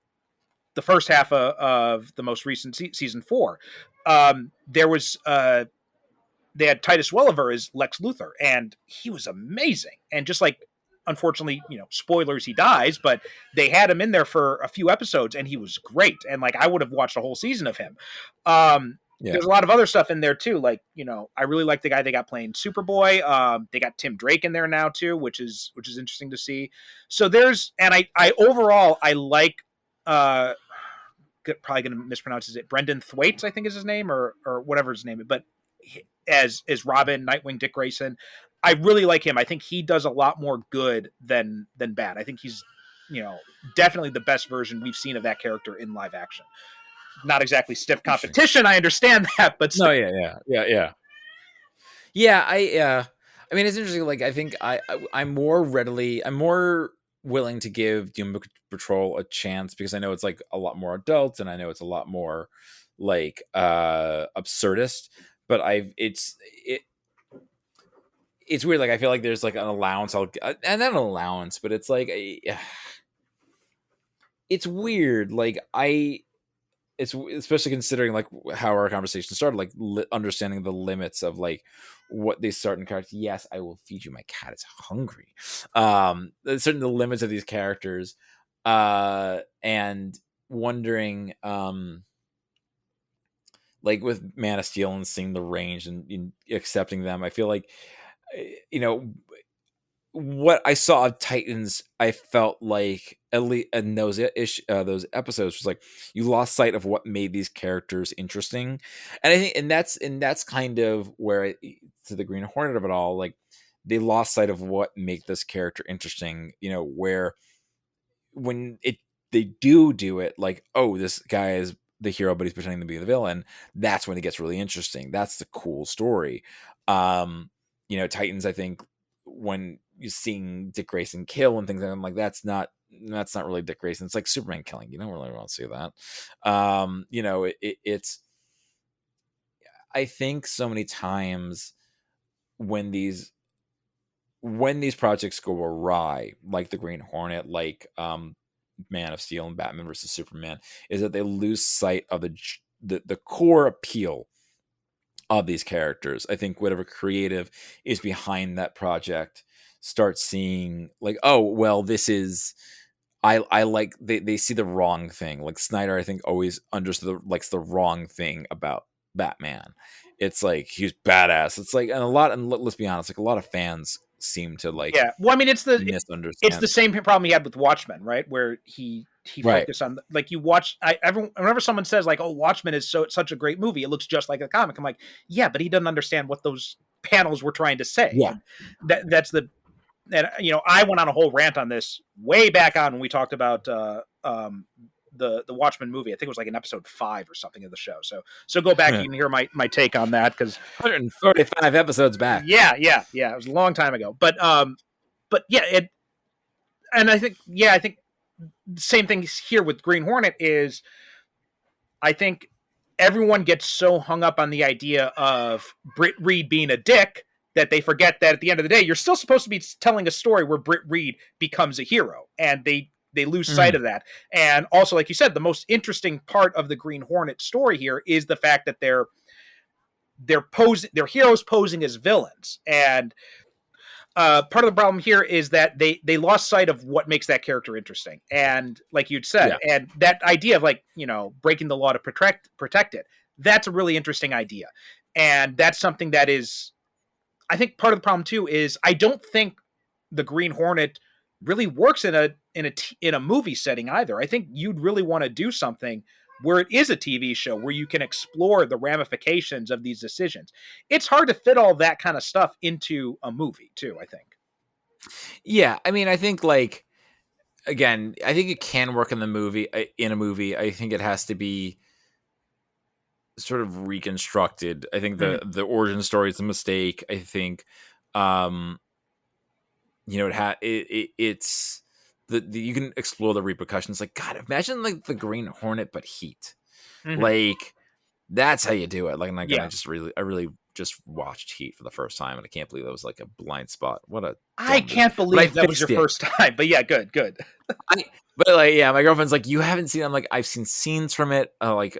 first half of the most recent season 4, there was they had Titus Welliver as Lex Luthor, and he was amazing. And just like, unfortunately, spoilers, he dies, but they had him in there for a few episodes, and he was great. And like, I would have watched a whole season of him. There's a lot of other stuff in there too. Like, I really like the guy they got playing Superboy. They got Tim Drake in there now too, which is interesting to see. So I overall, I like, probably going to mispronounce it, Brendan Thwaites, I think is his name, or whatever his name is, but as Robin, Nightwing, Dick Grayson, I really like him. I think he does a lot more good than bad. I think he's, definitely the best version we've seen of that character in live action. Not exactly stiff competition, I understand that, but still. No, yeah. I mean, it's interesting. Like, I think I'm more willing to give Doom Patrol a chance, because I know it's like a lot more adult, and I know it's a lot more like absurdist. But it's weird. Like, I feel like there's like an allowance. And not an allowance, but it's like it's weird. Like, it's especially considering like how our conversation started, like understanding the limits of like what these certain characters. Yes, I will feed you. My cat is hungry. Certain the limits of these characters, and wondering, like with Man of Steel and seeing the range and accepting them. I feel like, what I saw of Titans, I felt like, at least in those episodes, was like you lost sight of what made these characters interesting, and I think, and that's kind of where, to the Green Hornet of it all, like they lost sight of what make this character interesting. Where when they do it, like, oh, this guy is the hero, but he's pretending to be the villain. That's when it gets really interesting. That's the cool story. Titans, I think, when you're seeing Dick Grayson kill and things, I'm like, that's not really Dick Grayson. It's like Superman killing. You don't really want to see that. It's, I think so many times when these projects go awry, like the Green Hornet, like Man of Steel and Batman versus Superman, is that they lose sight of the core appeal of these characters. I think whatever creative is behind that project starts seeing like, oh, well, this is I like they see the wrong thing. Like Snyder, I think always understood likes the wrong thing about Batman. It's like he's badass. It's like, and let's be honest, like a lot of fans seem to like Yeah. Well, I mean, it's misunderstand. the same problem he had with Watchmen, right? Where he Right. focused on, like, you watch. Whenever someone says like, "Oh, Watchmen is such a great movie, it looks just like a comic," I'm like, yeah, but he doesn't understand what those panels were trying to say. Yeah. And that's the and I went on a whole rant on this way back on when we talked about the Watchmen movie. I think it was like in episode 5 or something of the show. So go back, you can hear my take on that, because 145 episodes back. Yeah, it was a long time ago. But yeah, I think the same thing here with Green Hornet is, I think everyone gets so hung up on the idea of Britt Reed being a dick that they forget that at the end of the day, you're still supposed to be telling a story where Britt Reed becomes a hero, and they lose sight of that. And also, like you said, the most interesting part of the Green Hornet story here is the fact that they're heroes posing as villains. And part of the problem here is that they lost sight of what makes that character interesting. And like you'd said, and that idea of, like, breaking the law to protect it, that's a really interesting idea. And that's something that is, I think, part of the problem too is I don't think the Green Hornet really works in a movie setting either. I think you'd really want to do something where it is a TV show where you can explore the ramifications of these decisions. It's hard to fit all that kind of stuff into a movie too, I think. Yeah, I mean, I think, like, again, I think it can work in a movie. I think it has to be sort of reconstructed. I think the origin story is a mistake. I think, it's you can explore the repercussions. Like, God, imagine like the Green Hornet but Heat. Like, that's how you do it. Like, and again, I really just watched Heat for the first time, and I can't believe that was like a blind spot. I can't believe that was your first time. But yeah, good. But like, yeah, my girlfriend's like, you haven't seen it. I'm like, I've seen scenes from it. Like,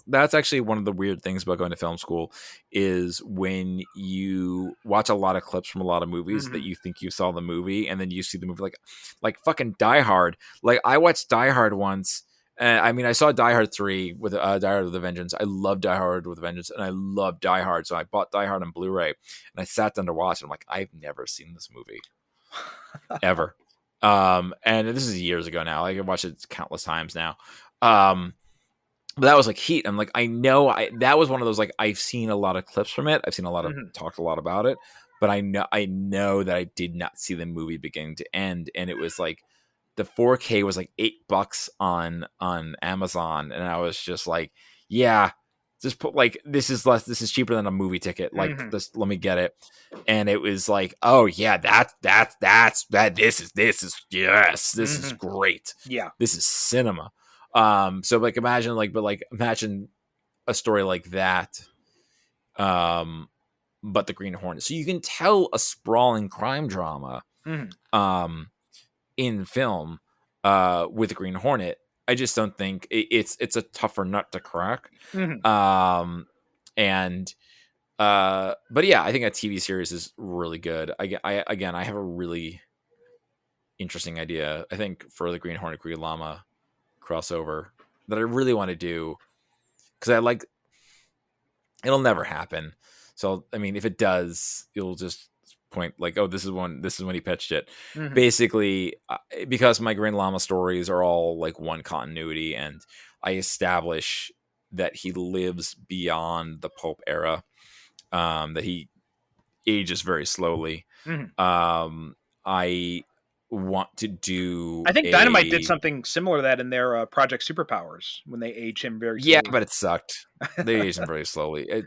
that's actually one of the weird things about going to film school is when you watch a lot of clips from a lot of movies that you think you saw the movie, and then you see the movie, like fucking Die Hard. Like, I watched Die Hard once. I mean, I saw Die Hard 3 with Die Hard with a Vengeance. I love Die Hard with a Vengeance, and I love Die Hard. So I bought Die Hard on Blu-ray, and I sat down to watch it. I'm like, I've never seen this movie ever. And this is years ago now. Like, I watched it countless times now. But that was like Heat. I'm like, I know that was one of those, like, I've seen a lot of clips from it. I've seen a lot of talked a lot about it, but I know that I did not see the movie beginning to end. And it was like, the 4K was like $8 on Amazon. And I was just like, yeah, just put, like, this is cheaper than a movie ticket. Like, let me get it. And it was like, oh yeah, this is great. Yeah. This is cinema. So like, imagine a story like that. But the Green Hornet. So you can tell a sprawling crime drama, in film, with the Green Hornet. I just don't think it's a tougher nut to crack. But yeah, I think a TV series is really good. I have a really interesting idea, I think, for the Green Hornet Green Llama crossover that I really want to do, because it'll never happen. So I mean, if it does, you'll just point like, oh, this is when he pitched it. Basically, because my Green Llama stories are all like one continuity, and I establish that he lives beyond the pulp era, that he ages very slowly. I want to do, I think Dynamite did something similar to that in their Project Superpowers, when they age him very slowly. Yeah, but it sucked. They aged him very slowly.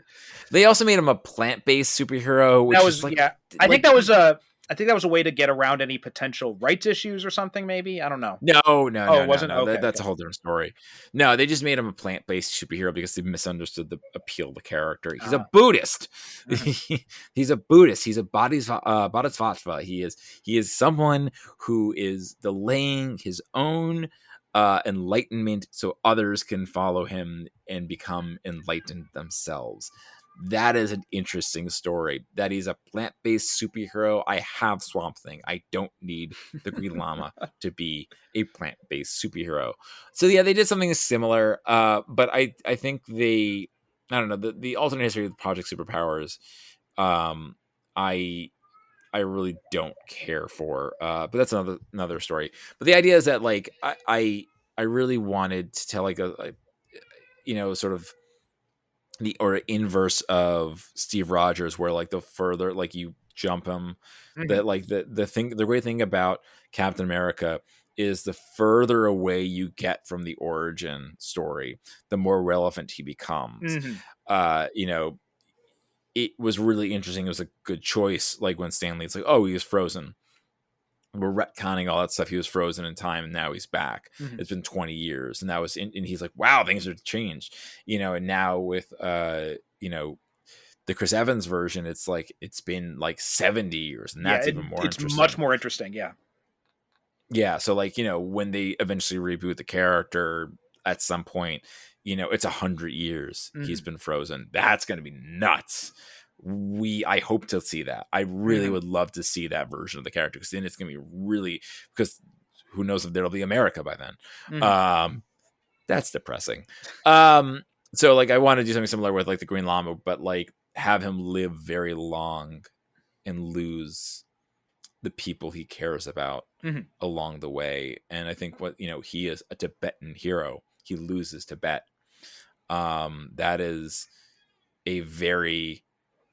They also made him a plant-based superhero, which was like, yeah. I think that was a way to get around any potential rights issues or something. Maybe, I don't know. No, it wasn't. No. Okay, That's a whole different story. No, they just made him a plant-based superhero because they misunderstood the appeal of the character. He's a Buddhist. He's a Buddhist. He's a bodhisattva. He is someone who is delaying his own enlightenment so others can follow him and become enlightened themselves. that is an interesting story. That he's a plant-based superhero. I have Swamp Thing. I don't need the Green Llama to be a plant-based superhero. So yeah, they did something similar. But I think I don't know, the alternate history of Project Superpowers. I really don't care for. But that's another story. But the idea is that like I really wanted to tell like a sort of the or inverse of Steve Rogers, where like the further like you jump him, that like the great thing about Captain America is the further away you get from the origin story, the more relevant he becomes. It was really interesting. It was a good choice. Like when Stanley's like, oh, he was frozen. We're retconning all that stuff. He was frozen in time and now he's back. It's been 20 years. And that was, and he's like, wow, things have changed, and now with, the Chris Evans version, it's like, it's been like 70 years and that's even more interesting. It's much more interesting. Yeah. Yeah. So like, when they eventually reboot the character at some point, it's 100 years he's been frozen. That's going to be nuts. I hope to see that. I really would love to see that version of the character, because then it's going to be really, because who knows if there'll be America by then. That's depressing. So like I want to do something similar with like the Green Llama, but like have him live very long and lose the people he cares about along the way. And I think he is a Tibetan hero. He loses Tibet. That is a very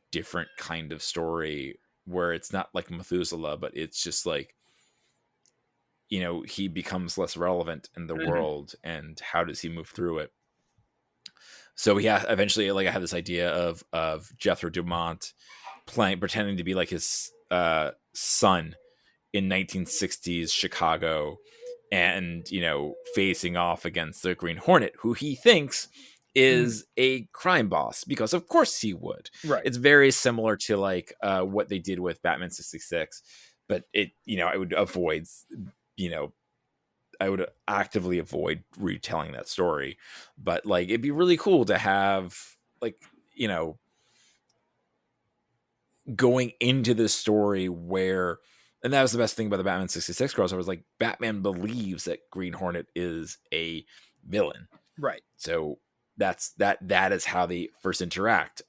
different kind of story, where it's not like Methuselah, but it's just like, he becomes less relevant in the world, and how does he move through it? So eventually, like I had this idea of Jethro Dumont pretending to be like his son in 1960s Chicago, and facing off against the Green Hornet, who he thinks is a crime boss, because of course he would. Right. It's very similar to like what they did with Batman 66, but I would avoid, I would actively avoid retelling that story. But like, it'd be really cool to have like, going into this story where, and that was the best thing about the Batman 66 crossover, was like Batman believes that Green Hornet is a villain. Right. So that is how they first interact.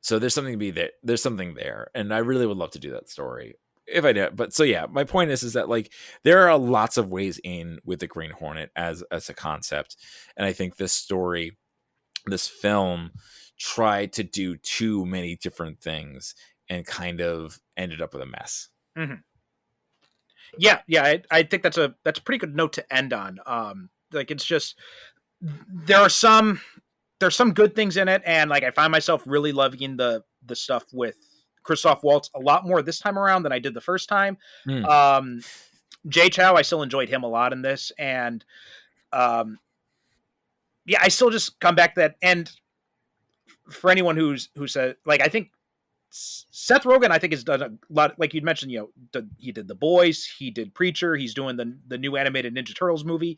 So there's something to be there. There's something there. And I really would love to do that story if I did. But so, yeah, my point is that like, there are lots of ways in with the Green Hornet as a concept. And I think this film tried to do too many different things and kind of ended up with a mess. Yeah. I think that's a pretty good note to end on. Like, it's just, there's some good things in it, and like I find myself really loving the stuff with Christoph Waltz a lot more this time around than I did the first time. Jay Chow, I still enjoyed him a lot in this, and I still just come back to that. And for anyone who said, like, I think Seth Rogen, I think, has done a lot. Like you'd mentioned, he did The Boys, he did Preacher, he's doing the new animated Ninja Turtles movie.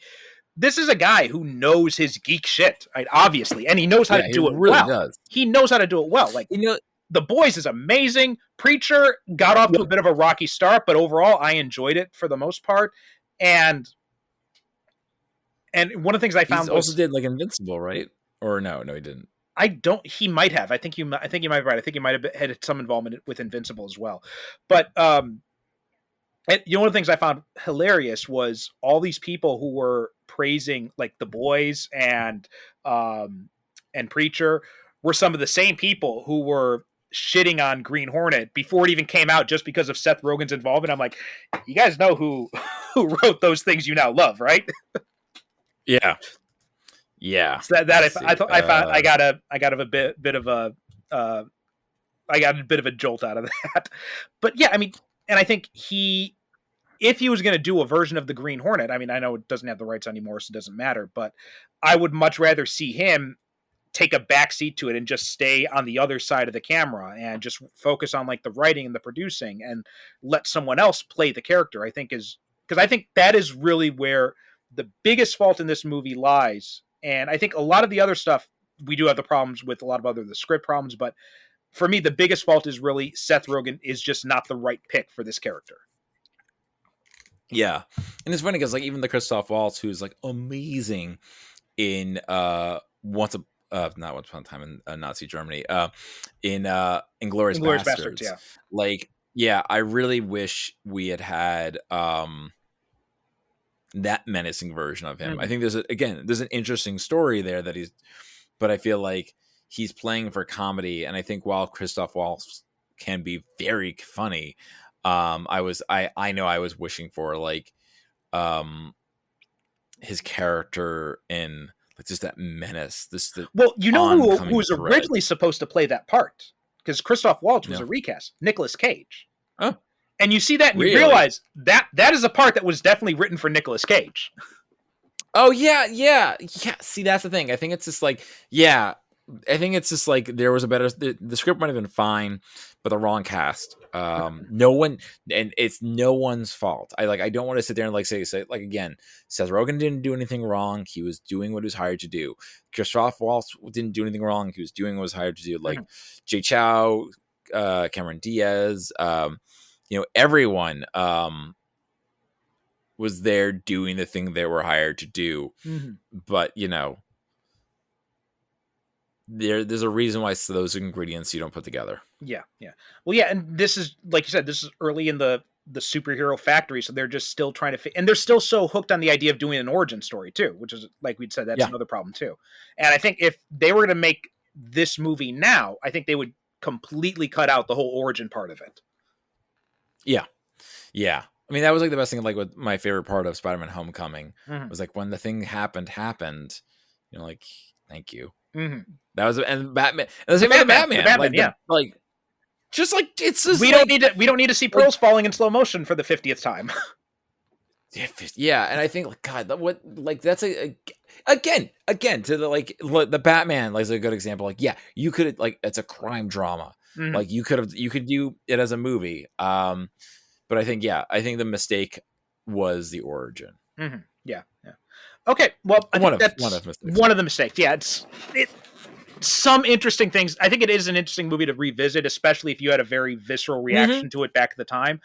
This is a guy who knows his geek shit, right? Obviously, and he knows how to do it really well. Does. He knows how to do it well. Like, The Boys is amazing. Preacher got off to a bit of a rocky start, but overall, I enjoyed it for the most part. And one of the things I found also did like Invincible, right? Or no, he didn't. He might have. I think you might be right. I think he might have had some involvement with Invincible as well. But one of the things I found hilarious was all these people who were praising like The Boys and Preacher were some of the same people who were shitting on Green Hornet before it even came out, just because of Seth Rogen's involvement. I'm like, you guys know who wrote those things you now love, right? Yeah. So I got a bit of a jolt out of that. But yeah, I mean, and I think if he was going to do a version of the Green Hornet, I mean, I know it doesn't have the rights anymore, so it doesn't matter, but I would much rather see him take a backseat to it and just stay on the other side of the camera and just focus on like the writing and the producing and let someone else play the character. Because I think that is really where the biggest fault in this movie lies. And I think a lot of the other stuff we do have the problems with a lot of the script problems, but for me, the biggest fault is really Seth Rogen is just not the right pick for this character. Yeah, and it's funny because like even the Christoph Waltz, who's like amazing in not once upon a time in Nazi Germany, in Inglourious Bastards. Yeah. Like, yeah, I really wish we had that menacing version of him. Mm-hmm. I think there's an interesting story there that but I feel like he's playing for comedy, and I think while Christoph Waltz can be very funny, I know I was wishing for like his character in like just that menace. Well, you know who was originally supposed to play that part, because Christoph Waltz was a recast, Nicolas Cage. Oh. And you see that and you realize that is a part that was definitely written for Nicolas Cage. Oh yeah. See, that's the thing. I think it's just like, there was a better. The script might have been fine, but the wrong cast. It's no one's fault. I don't want to sit there and like say like again, Seth Rogen didn't do anything wrong. He was doing what he was hired to do. Christoph Waltz didn't do anything wrong. He was doing what he was hired to do. Like Jay Chow, Cameron Diaz, everyone was there doing the thing they were hired to do. But there's a reason why those ingredients you don't put together. Yeah. Well, yeah, and this is, like you said, this is early in the superhero factory, so they're just still trying to and they're still so hooked on the idea of doing an origin story too, which is, like we'd said, that's another problem too. And I think if they were going to make this movie now, I think they would completely cut out the whole origin part of it. Yeah. I mean, that was like the best thing, like with my favorite part of Spider-Man Homecoming was like when the thing happened, like, thank you. That was, and Batman, and the same with Batman, yeah. Like, just like, it's just, we don't need to see pearls falling in slow motion for the 50th time. Yeah. And I think, like, God, that's again, to the Batman, like, is a good example. Like, yeah, you could, like, it's a crime drama. Like, you could do it as a movie. But I think the mistake was the origin. Yeah. Okay, well, I think that's one of the mistakes. Yeah, it's some interesting things. I think it is an interesting movie to revisit, especially if you had a very visceral reaction to it back at the time.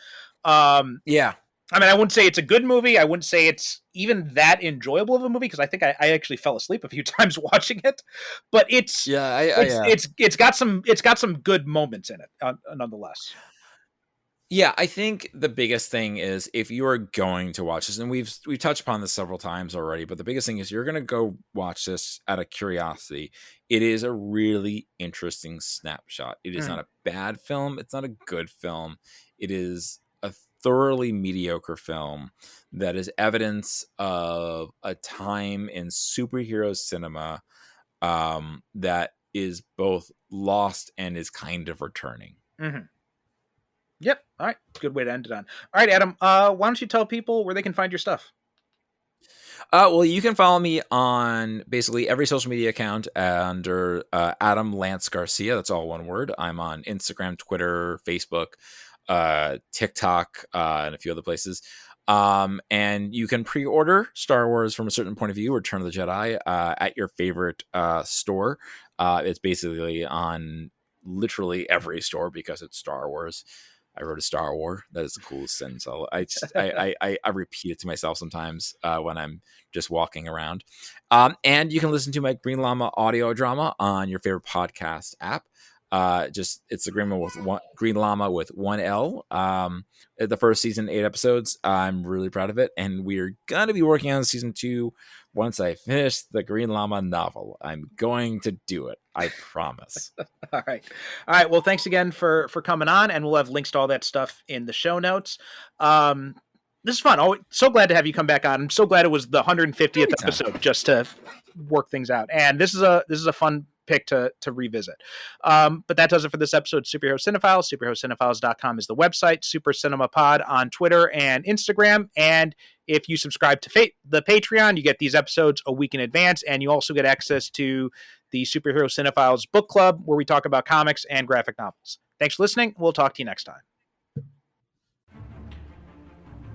Yeah. I mean, I wouldn't say it's a good movie. I wouldn't say it's even that enjoyable of a movie, because I think I actually fell asleep a few times watching it. But it's got some good moments in it, nonetheless. Yeah, I think the biggest thing is if you are going to watch this, and we've touched upon this several times already, but the biggest thing is you're going to go watch this out of curiosity. It is a really interesting snapshot. It is not a bad film. It's not a good film. It is a thoroughly mediocre film that is evidence of a time in superhero cinema that is both lost and is kind of returning. Yep. All right. Good way to end it on. All right, Adam, why don't you tell people where they can find your stuff? Well, you can follow me on basically every social media account under Adam Lance Garcia. That's all one word. I'm on Instagram, Twitter, Facebook, TikTok, and a few other places. And you can pre-order Star Wars from a Certain Point of View, Return of the Jedi, at your favorite store. It's basically on literally every store because it's Star Wars. I wrote a Star War. That is the coolest sentence. I repeat it to myself sometimes when I'm just walking around. And you can listen to my Green Llama audio drama on your favorite podcast app. It's the Green Llama with one L. The first season, 8 episodes. I'm really proud of it, and we're gonna be working on season 2 once I finish the Green Llama novel. I'm going to do it. I promise. All right. Well, thanks again for coming on, and we'll have links to all that stuff in the show notes. This is fun. Oh, so glad to have you come back on. I'm so glad it was the 150th episode just to work things out. And this is a fun pick to revisit. But that does it for this episode of Superhero Cinephiles. SuperheroCinephiles.com is the website. Super Cinema Pod on Twitter and Instagram. And if you subscribe to the Patreon, you get these episodes a week in advance, and you also get access to the Superhero Cinephiles book club, where we talk about comics and graphic novels. Thanks for listening. We'll talk to you next time.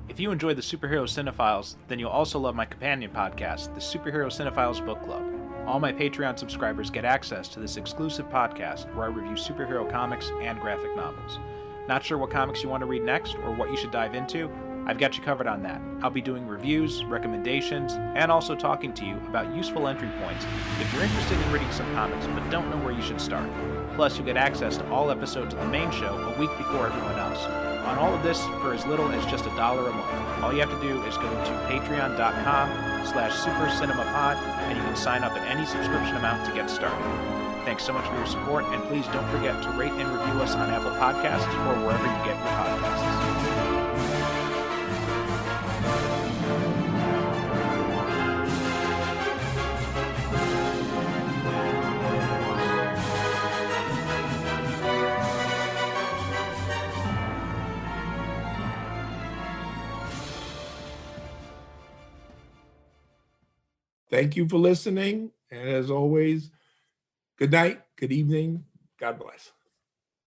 If you enjoy the Superhero Cinephiles, then you'll also love my companion podcast, the Superhero Cinephiles Book Club. All my Patreon subscribers get access to this exclusive podcast where I review superhero comics and graphic novels. Not sure what comics you want to read next or what you should dive into? I've got you covered on that. I'll be doing reviews, recommendations, and also talking to you about useful entry points if you're interested in reading some comics but don't know where you should start. Plus, you'll get access to all episodes of the main show a week before everyone else. On all of this for as little as just $1 a month. All you have to do is go to patreon.com/supercinemapod and you can sign up at any subscription amount to get started. Thanks so much for your support, and please don't forget to rate and review us on Apple Podcasts or wherever you get your podcasts. Thank you for listening. And as always, good night, good evening. God bless.